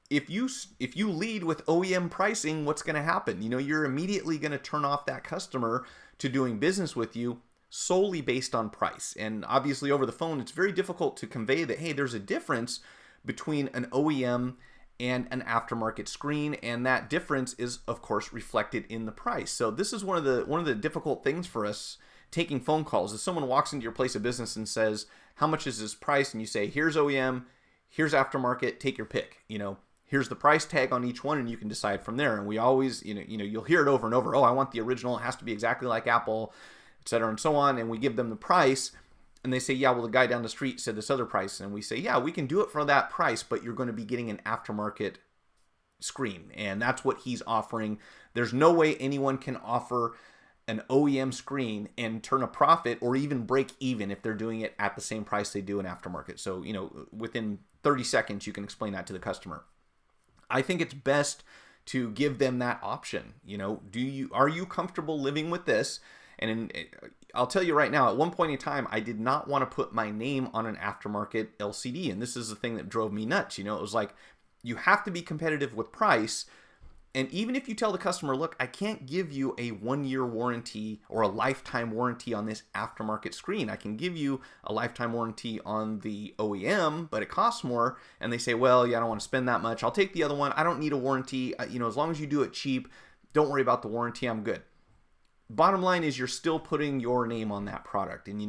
If you lead with OEM pricing, what's going to happen? You're immediately going to turn off that customer to doing business with you solely based on price. And obviously over the phone, it's very difficult to convey that, hey, there's a difference between an OEM and an aftermarket screen, and that difference is of course reflected in the price. So this is one of the difficult things for us taking phone calls. If someone walks into your place of business and says, how much is this price? And you say, here's OEM, here's aftermarket, take your pick. Here's the price tag on each one, and you can decide from there. And we always, you'll hear it over and over. Oh, I want the original. It has to be exactly like Apple, et cetera, and so on. And we give them the price, and they say, yeah, well, the guy down the street said this other price. And we say, yeah, we can do it for that price, but you're going to be getting an aftermarket screen. And that's what he's offering. There's no way anyone can offer an OEM screen and turn a profit or even break even if they're doing it at the same price they do an aftermarket. So, within 30 seconds, you can explain that to the customer. I think it's best to give them that option. Are you comfortable living with this? And I'll tell you right now, at one point in time, I did not want to put my name on an aftermarket LCD. And this is the thing that drove me nuts. It was like, you have to be competitive with price. And even if you tell the customer, look, I can't give you a 1-year warranty or a lifetime warranty on this aftermarket screen. I can give you a lifetime warranty on the OEM, but it costs more. And they say, well, yeah, I don't want to spend that much. I'll take the other one. I don't need a warranty. As long as you do it cheap, don't worry about the warranty. I'm good. Bottom line is you're still putting your name on that product. And,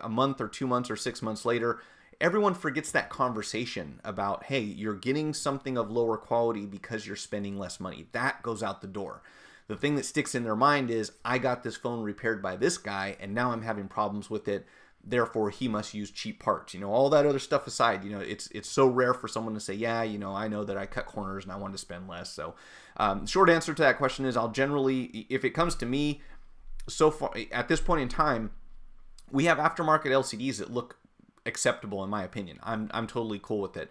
a month or 2 months or 6 months later, everyone forgets that conversation about, hey, you're getting something of lower quality because you're spending less money. That goes out the door. The thing that sticks in their mind is, I got this phone repaired by this guy, and now I'm having problems with it. Therefore, he must use cheap parts. All that other stuff aside, it's so rare for someone to say, yeah, I know that I cut corners and I want to spend less. So short answer to that question is, I'll generally, if it comes to me, so far at this point in time, we have aftermarket LCDs that look acceptable in my opinion. I'm totally cool with it.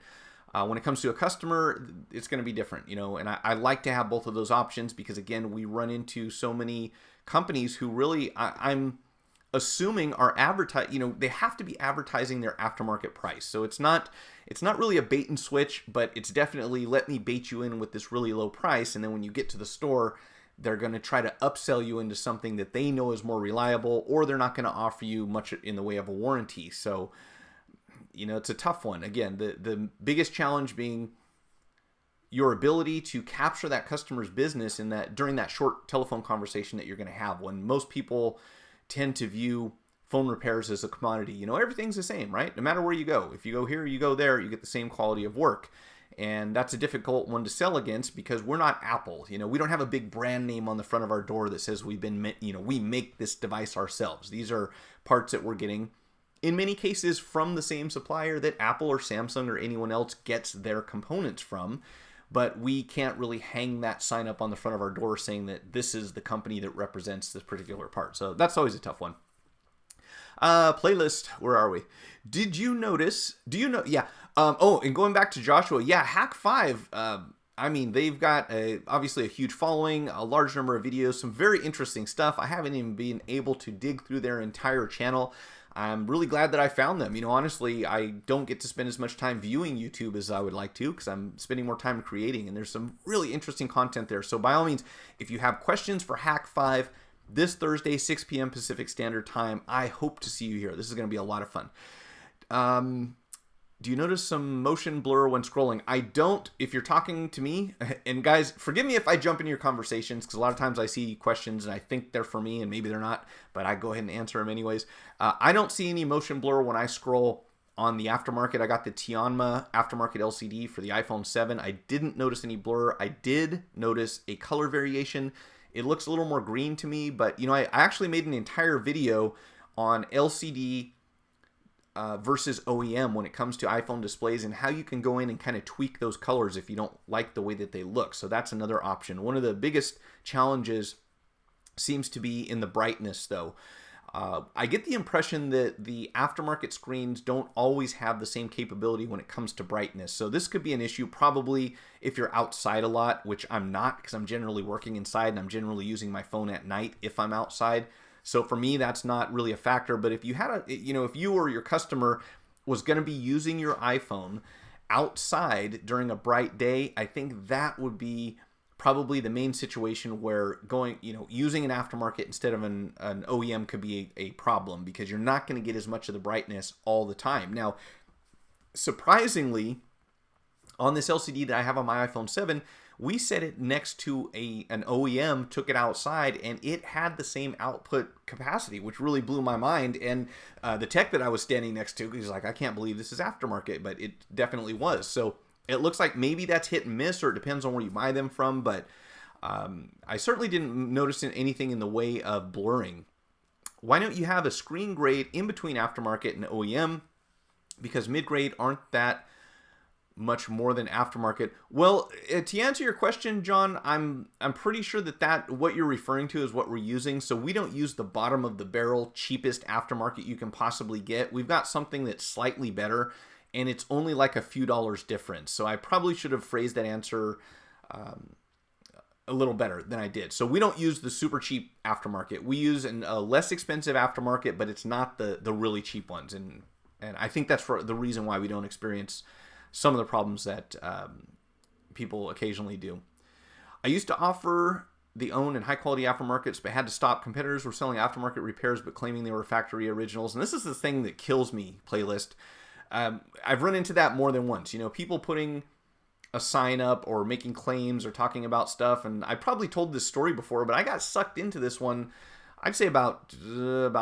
When it comes to a customer, it's going to be different, and I like to have both of those options because, again, we run into so many companies who really, I'm assuming are they have to be advertising their aftermarket price. So it's not really a bait and switch, but it's definitely, let me bait you in with this really low price. And then when you get to the store, they're going to try to upsell you into something that they know is more reliable, or they're not going to offer you much in the way of a warranty. So, it's a tough one. Again, the biggest challenge being your ability to capture that customer's business in that during that short telephone conversation that you're going to have, when most people tend to view phone repairs as a commodity. Everything's the same, right? No matter where you go. If you go here, you go there, you get the same quality of work. And that's a difficult one to sell against because we're not Apple. We don't have a big brand name on the front of our door that says we make this device ourselves. These are parts that we're getting, in many cases, from the same supplier that Apple or Samsung or anyone else gets their components from. But we can't really hang that sign up on the front of our door saying that this is the company that represents this particular part. So that's always a tough one. Playlist, where are we? Did you notice? Do you know? Yeah. And going back to Joshua, yeah, Hack 5. They've got obviously a huge following, a large number of videos, some very interesting stuff. I haven't even been able to dig through their entire channel. I'm really glad that I found them. Honestly, I don't get to spend as much time viewing YouTube as I would like to because I'm spending more time creating, and there's some really interesting content there. So by all means, if you have questions for Hack 5 this Thursday, 6 p.m. Pacific Standard Time, I hope to see you here. This is going to be a lot of fun. Do you notice some motion blur when scrolling? I don't, if you're talking to me. And guys, forgive me if I jump into your conversations, because a lot of times I see questions and I think they're for me and maybe they're not, but I go ahead and answer them anyways. I don't see any motion blur when I scroll on the aftermarket. I got the Tianma aftermarket LCD for the iPhone 7. I didn't notice any blur. I did notice a color variation. It looks a little more green to me, but I actually made an entire video on LCD versus OEM when it comes to iPhone displays and how you can go in and kind of tweak those colors if you don't like the way that they look. So that's another option. One of the biggest challenges seems to be in the brightness, though. I get the impression that the aftermarket screens don't always have the same capability when it comes to brightness. So this could be an issue probably if you're outside a lot, which I'm not because I'm generally working inside and I'm generally using my phone at night if I'm outside. So for me, that's not really a factor. But if you had if you or your customer was going to be using your iPhone outside during a bright day, I think that would be probably the main situation where using an aftermarket instead of an OEM could be a problem, because you're not going to get as much of the brightness all the time. Now, surprisingly, on this LCD that I have on my iPhone 7, we set it next to an OEM, took it outside, and it had the same output capacity, which really blew my mind. And the tech that I was standing next to, he's like, I can't believe this is aftermarket, but it definitely was. So it looks like maybe that's hit and miss, or it depends on where you buy them from. But I certainly didn't notice anything in the way of blurring. Why don't you have a screen grade in between aftermarket and OEM? Because mid-grade aren't that much more than aftermarket. Well, to answer your question, John, I'm pretty sure that what you're referring to is what we're using. So we don't use the bottom of the barrel cheapest aftermarket you can possibly get. We've got something that's slightly better, and it's only like a few dollars difference. So I probably should have phrased that answer a little better than I did. So we don't use the super cheap aftermarket. We use a less expensive aftermarket, but it's not the really cheap ones. And I think that's for the reason why we don't experience some of the problems that people occasionally do. I used to offer the owned and high quality aftermarkets, but had to stop. Competitors were selling aftermarket repairs, but claiming they were factory originals. And this is the thing that kills me, playlist. I've run into that more than once. People putting a sign up or making claims or talking about stuff. And I probably told this story before, but I got sucked into this one, I'd say about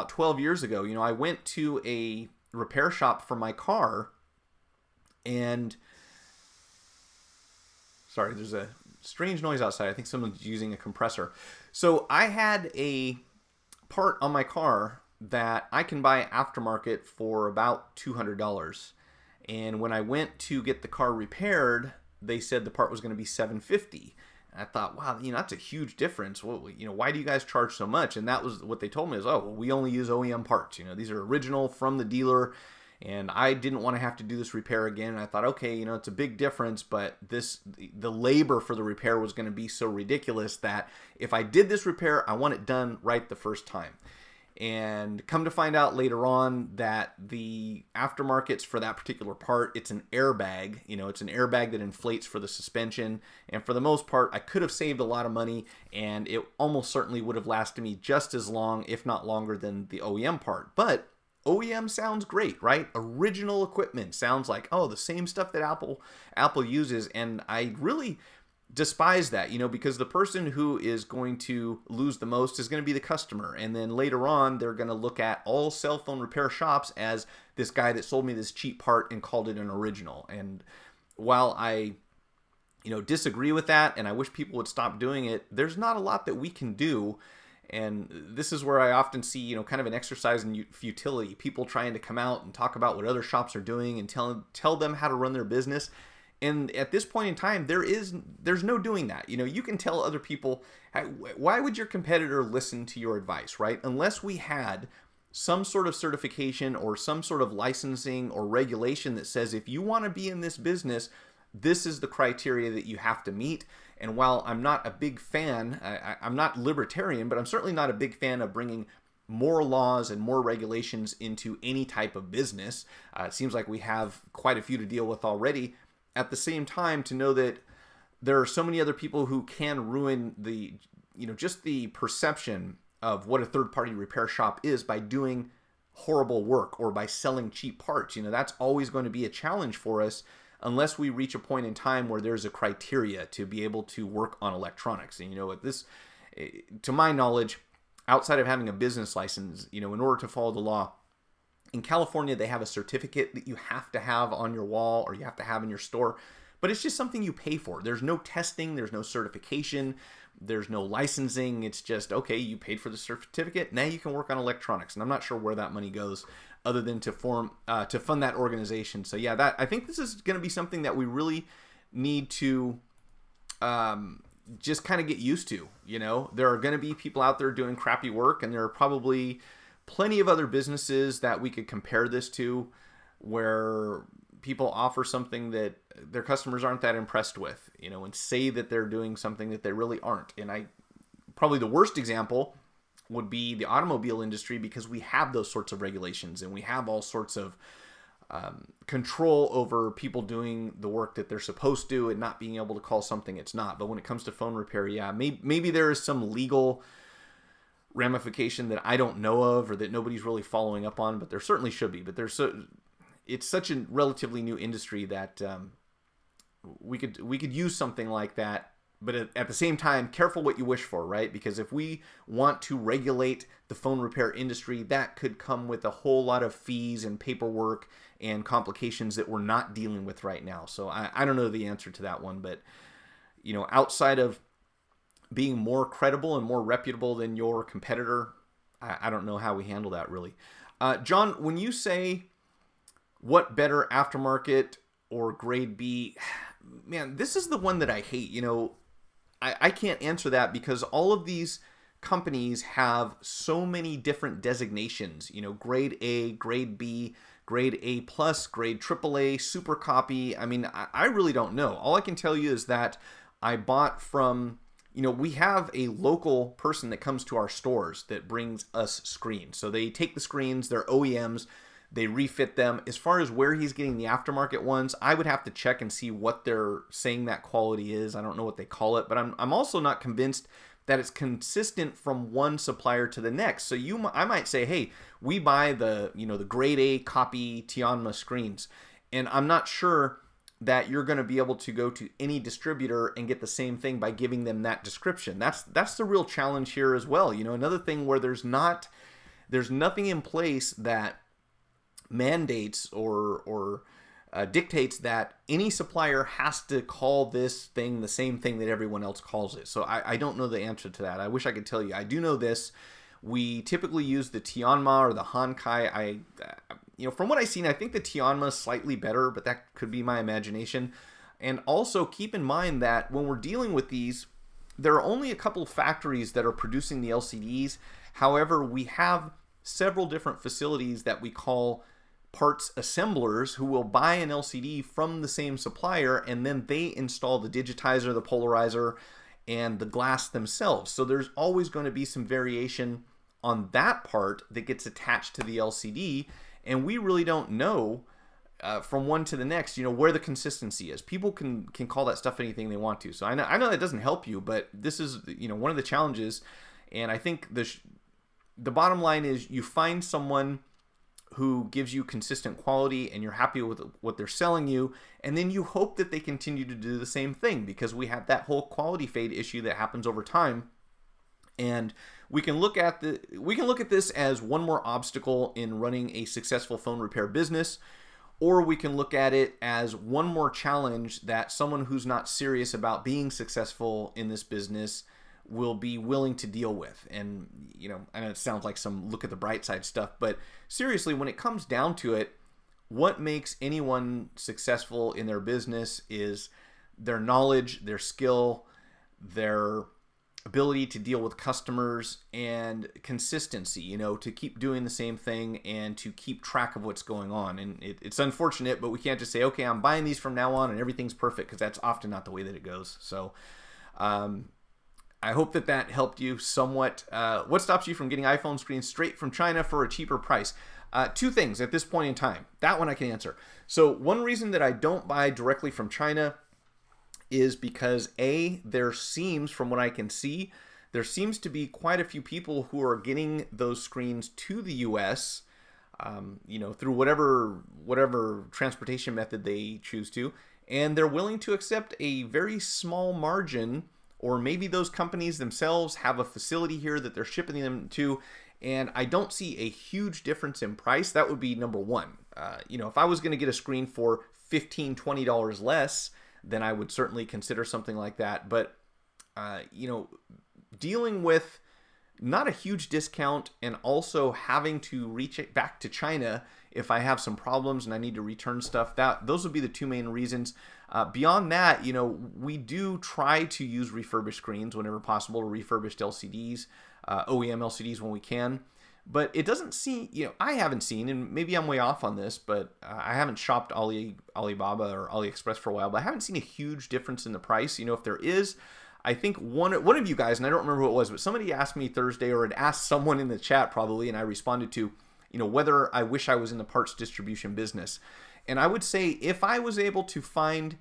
12 years ago. I went to a repair shop for my car, and sorry, there's a strange noise outside. I think someone's using a compressor. So I had a part on my car that I can buy aftermarket for about $200. And when I went to get the car repaired, they said the part was going to be $750. And I thought, wow, that's a huge difference. Well, why do you guys charge so much? And that was what they told me is, oh, well, we only use OEM parts. These are original from the dealer. And I didn't want to have to do this repair again. And I thought, okay, it's a big difference, but the labor for the repair was going to be so ridiculous that if I did this repair, I want it done right the first time. And come to find out later on that the aftermarkets for that particular part, it's an airbag. It's an airbag that inflates for the suspension. And for the most part, I could have saved a lot of money, and it almost certainly would have lasted me just as long, if not longer, than the OEM part. But OEM sounds great, right? Original equipment sounds like, the same stuff that Apple uses. And I really despise that, because the person who is going to lose the most is going to be the customer. And then later on, they're going to look at all cell phone repair shops as this guy that sold me this cheap part and called it an original. And while I disagree with that, and I wish people would stop doing it, there's not a lot that we can do. And this is where I often see, kind of an exercise in futility. People trying to come out and talk about what other shops are doing and tell them how to run their business. And at this point in time, there's no doing that. You can tell other people, why would your competitor listen to your advice, right? Unless we had some sort of certification or some sort of licensing or regulation that says if you want to be in this business, this is the criteria that you have to meet. And while I'm not a big fan, I'm not libertarian, but I'm certainly not a big fan of bringing more laws and more regulations into any type of business. It seems like we have quite a few to deal with already. At the same time, to know that there are so many other people who can ruin the, just the perception of what a third-party repair shop is by doing horrible work or by selling cheap parts. That's always going to be a challenge for us unless we reach a point in time where there's a criteria to be able to work on electronics. And this, to my knowledge, outside of having a business license, in order to follow the law, in California, they have a certificate that you have to have on your wall or you have to have in your store, but it's just something you pay for. There's no testing, there's no certification, there's no licensing. It's just, okay, you paid for the certificate, now you can work on electronics. And I'm not sure where that money goes other than to fund that organization. So yeah, I think this is going to be something that we really need to just kind of get used to. There are going to be people out there doing crappy work, and there are probably plenty of other businesses that we could compare this to where people offer something that their customers aren't that impressed with, and say that they're doing something that they really aren't. And probably the worst example would be the automobile industry, because we have those sorts of regulations and we have all sorts of control over people doing the work that they're supposed to and not being able to call something it's not. But when it comes to phone repair, yeah, maybe there is some legal ramification that I don't know of or that nobody's really following up on, but there certainly should be. But it's such a relatively new industry that we could use something like that. But at the same time, careful what you wish for, right? Because if we want to regulate the phone repair industry, that could come with a whole lot of fees and paperwork and complications that we're not dealing with right now. So I don't know the answer to that one, but outside of being more credible and more reputable than your competitor, I don't know how we handle that really. John, when you say what better, aftermarket or grade B, man, this is the one that I hate. I can't answer that because all of these companies have so many different designations, grade A, grade B, grade A+, grade AAA, super copy. I mean, I really don't know. All I can tell you is that I bought from, we have a local person that comes to our stores that brings us screens. So they take the screens, they're OEMs, they refit them. As far as where he's getting the aftermarket ones, I would have to check and see what they're saying that quality is. I don't know what they call it, but I'm also not convinced that it's consistent from one supplier to the next. So I might say, hey, we buy the grade A copy Tianma screens, and I'm not sure that you're going to be able to go to any distributor and get the same thing by giving them that description. That's the real challenge here as well. Another thing where there's nothing in place that mandates or dictates that any supplier has to call this thing the same thing that everyone else calls it. So I don't know the answer to that. I wish I could tell you. I do know this. We typically use the Tianma or the Hankai. From what I've seen, I think the Tianma is slightly better, but that could be my imagination. And also keep in mind that when we're dealing with these, there are only a couple of factories that are producing the LCDs. However, we have several different facilities that we call parts assemblers who will buy an LCD from the same supplier, and then they install the digitizer, the polarizer, and the glass themselves. So there's always going to be some variation on that part that gets attached to the LCD, and we really don't know from one to the next, where the consistency is. People can call that stuff anything they want to. So I know that doesn't help you, but this is one of the challenges, and I think the bottom line is you find someone who gives you consistent quality and you're happy with what they're selling you, and then you hope that they continue to do the same thing, because we have that whole quality fade issue that happens over time. And we can look at this as one more obstacle in running a successful phone repair business, or we can look at it as one more challenge that someone who's not serious about being successful in this business will be willing to deal with. And I know it sounds like some look at the bright side stuff, but seriously, when it comes down to it, what makes anyone successful in their business is their knowledge, their skill, their ability to deal with customers, and consistency, to keep doing the same thing and to keep track of what's going on. And it's unfortunate, but we can't just say, okay, I'm buying these from now on and everything's perfect, because that's often not the way that it goes. So I hope that that helped you somewhat. What stops you from getting iPhone screens straight from China for a cheaper price? Two things at this point in time. That one I can answer. So one reason that I don't buy directly from China is because there seems, from what I can see, there seems to be quite a few people who are getting those screens to the U.S., through whatever transportation method they choose to, and they're willing to accept a very small margin, or maybe those companies themselves have a facility here that they're shipping them to, and I don't see a huge difference in price. That would be number one. If I was going to get a screen for $15, $20 less, then I would certainly consider something like that. But, dealing with not a huge discount and also having to reach it back to China if I have some problems and I need to return stuff, those would be the two main reasons. Beyond that, we do try to use refurbished screens whenever possible, or refurbished LCDs, OEM LCDs when we can. But it doesn't seem, I haven't seen, and maybe I'm way off on this, but I haven't shopped Alibaba or AliExpress for a while, but I haven't seen a huge difference in the price. If there is, I think one of you guys, and I don't remember who it was, but somebody asked me Thursday, or had asked someone in the chat probably, and I responded to, whether I wish I was in the parts distribution business. And I would say if I was able to find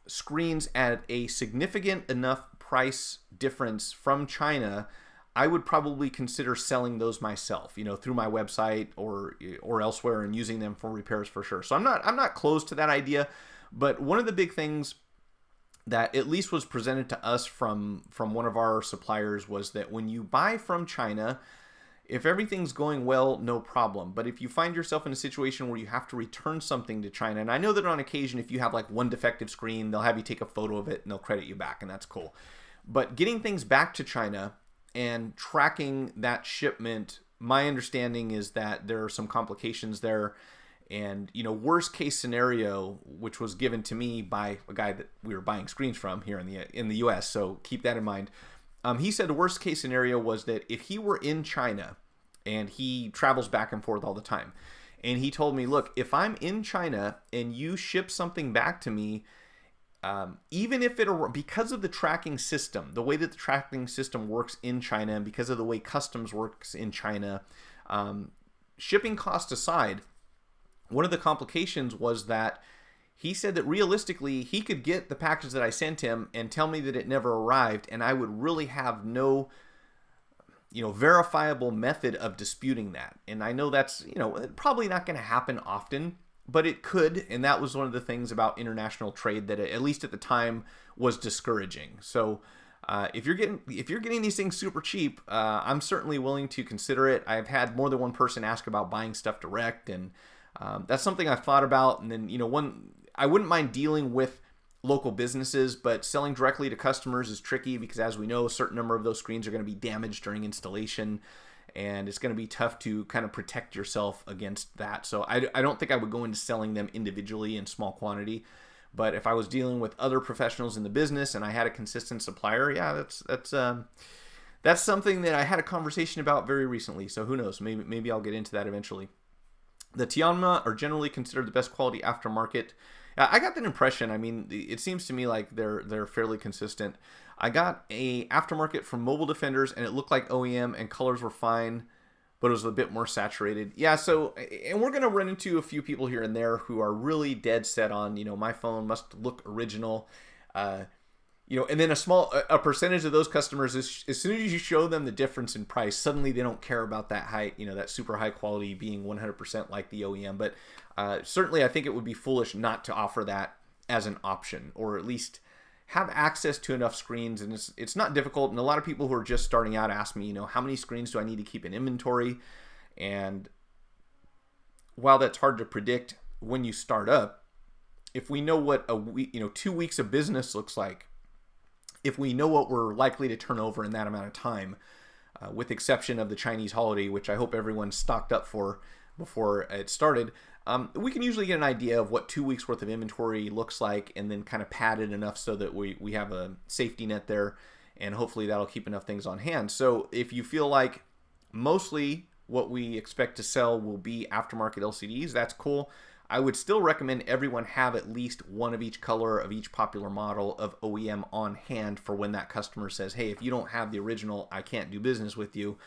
screens at a significant enough price difference from China, I would probably consider selling those myself, through my website or elsewhere, and using them for repairs for sure. So I'm not close to that idea, but one of the big things that at least was presented to us from one of our suppliers was that when you buy from China, if everything's going well, no problem. But if you find yourself in a situation where you have to return something to China, and I know that on occasion, if you have like one defective screen, they'll have you take a photo of it and they'll credit you back, and that's cool. But getting things back to China and tracking that shipment, my understanding is that there are some complications there. And, worst case scenario, which was given to me by a guy that we were buying screens from here in the US, so keep that in mind. He said the worst case scenario was that if he were in China, and he travels back and forth all the time, and he told me, look, if I'm in China and you ship something back to me, even if because of the tracking system, the way that the tracking system works in China, and because of the way customs works in China, shipping cost aside, one of the complications was that he said that realistically he could get the package that I sent him and tell me that it never arrived, and I would really have no verifiable method of disputing that. And I know that's probably not going to happen often, but it could, and that was one of the things about international trade that at least at the time was discouraging. So if you're getting these things super cheap, I'm certainly willing to consider it. I've had more than one person ask about buying stuff direct, and that's something I've thought about. And then, I wouldn't mind dealing with local businesses, but selling directly to customers is tricky because, as we know, a certain number of those screens are going to be damaged during installation, and it's going to be tough to kind of protect yourself against that. So I don't think I would go into selling them individually in small quantity. But if I was dealing with other professionals in the business and I had a consistent supplier, yeah, that's something that I had a conversation about very recently. So who knows? Maybe I'll get into that eventually. The Tianma are generally considered the best quality aftermarket. I got that impression. I mean, it seems to me like they're fairly consistent. I got a aftermarket from Mobile Defenders, and it looked like OEM, and colors were fine, but it was a bit more saturated. Yeah, so, and we're going to run into a few people here and there who are really dead set on, my phone must look original. And then a percentage of those customers, as soon as you show them the difference in price, suddenly they don't care about that that super high quality being 100% like the OEM. But certainly I think it would be foolish not to offer that as an option, or at least have access to enough screens. And it's not difficult. And a lot of people who are just starting out ask me, how many screens do I need to keep in inventory? And while that's hard to predict when you start up, if we know what a week, 2 weeks of business looks like, if we know what we're likely to turn over in that amount of time, with exception of the Chinese holiday, which I hope everyone's stocked up for before it started, we can usually get an idea of what 2 weeks worth of inventory looks like, and then kind of pad it enough so that we have a safety net there, and hopefully that'll keep enough things on hand. So if you feel like mostly what we expect to sell will be aftermarket LCDs, that's cool. I would still recommend everyone have at least one of each color of each popular model of OEM on hand for when that customer says, hey, if you don't have the original, I can't do business with you.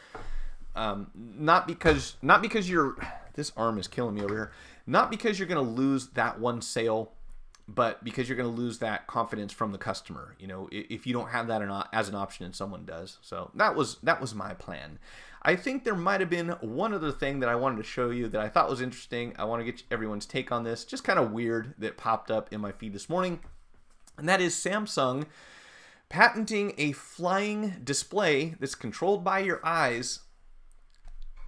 Not because you're, this arm is killing me over here, not because you're going to lose that one sale, but because you're going to lose that confidence from the customer, you know, if you don't have that as an option and someone does. So that was my plan. I think there might have been one other thing that I wanted to show you that I thought was interesting. I want to get everyone's take on this, just kind of weird, that popped up in my feed this morning. And that is Samsung patenting a flying display that's controlled by your eyes.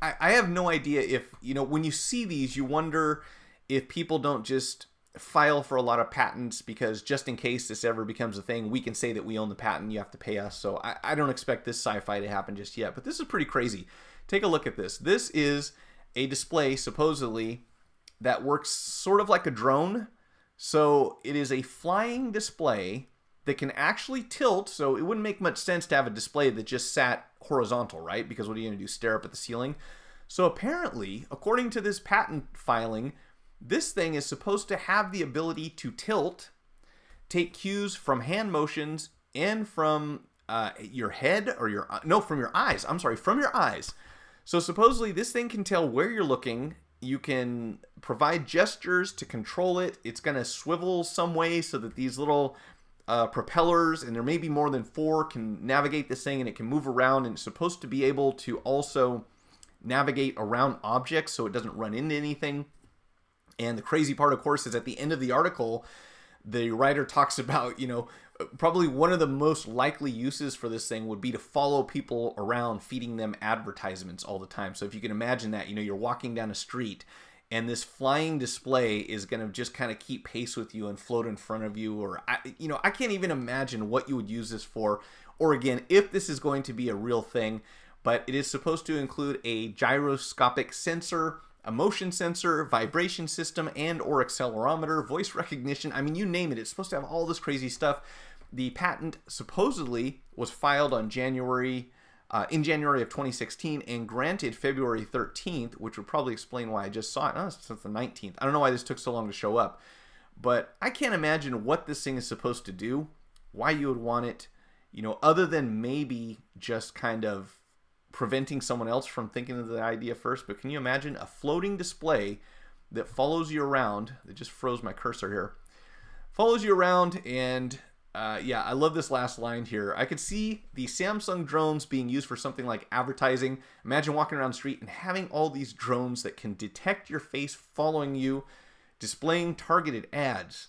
I have no idea if, you know, when you see these, you wonder if people don't just file for a lot of patents because just in case this ever becomes a thing, we can say that we own the patent, you have to pay us. So I don't expect this sci-fi to happen just yet, but this is pretty crazy. Take a look at this. This is a display supposedly that works sort of like a drone. So it is a flying display that can actually tilt. So it wouldn't make much sense to have a display that just sat horizontal, right? Because what are you going to do, stare up at the ceiling? So apparently, according to this patent filing, this thing is supposed to have the ability to tilt, take cues from hand motions and from your head or from your eyes. I'm sorry, from your eyes. So supposedly this thing can tell where you're looking. You can provide gestures to control it. It's going to swivel some way so that these little propellers, and there may be more than 4, can navigate this thing, and it can move around, and it's supposed to be able to also navigate around objects so it doesn't run into anything. And the crazy part, of course, is at the end of the article, the writer talks about, you know, probably one of the most likely uses for this thing would be to follow people around, feeding them advertisements all the time. So if you can imagine that, you know, you're walking down a street and this flying display is going to just kind of keep pace with you and float in front of you. Or, you know, I can't even imagine what you would use this for, or again, if this is going to be a real thing. But it is supposed to include a gyroscopic sensor, a motion sensor, vibration system, and or accelerometer, voice recognition. I mean, you name it. It's supposed to have all this crazy stuff. The patent supposedly was filed in January of 2016 and granted February 13th, which would probably explain why I just saw it. Oh, since the 19th. I don't know why this took so long to show up. But I can't imagine what this thing is supposed to do, why you would want it, you know, other than maybe just kind of preventing someone else from thinking of the idea first. But can you imagine a floating display that follows you around? It just froze my cursor here. Follows you around, and yeah, I love this last line here. I could see the Samsung drones being used for something like advertising. Imagine walking around the street and having all these drones that can detect your face following you, displaying targeted ads.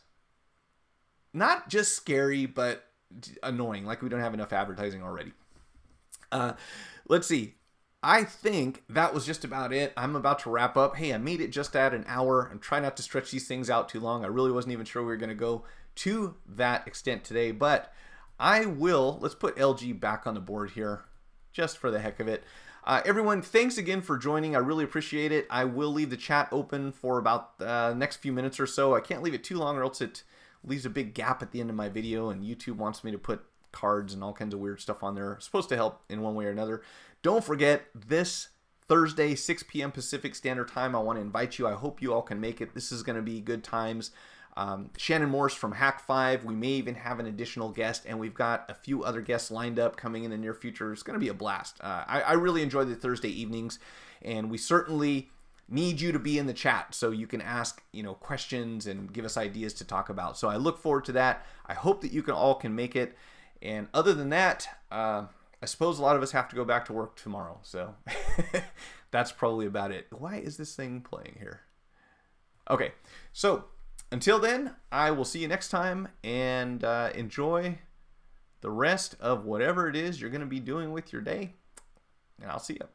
Not just scary, but annoying, like we don't have enough advertising already. Let's see. I think that was just about it. I'm about to wrap up. Hey, I made it just at an hour. I'm trying not to stretch these things out too long. I really wasn't even sure we were going to go to that extent today, but I will. Let's put LG back on the board here just for the heck of it. Everyone, thanks again for joining. I really appreciate it. I will leave the chat open for about the next few minutes or so. I can't leave it too long or else it leaves a big gap at the end of my video, and YouTube wants me to put cards and all kinds of weird stuff on there. It's supposed to help in one way or another. Don't forget, this Thursday, 6 p.m. Pacific Standard Time, I want to invite you. I hope you all can make it. This is going to be good times. Shannon Morse from Hack5. We may even have an additional guest, and we've got a few other guests lined up coming in the near future. It's going to be a blast. I really enjoy the Thursday evenings, and we certainly need you to be in the chat so you can ask, you know, questions and give us ideas to talk about. So I look forward to that. I hope that you all can make it. And other than that, I suppose a lot of us have to go back to work tomorrow. So that's probably about it. Why is this thing playing here? Okay, so until then, I will see you next time, and enjoy the rest of whatever it is you're going to be doing with your day. And I'll see you.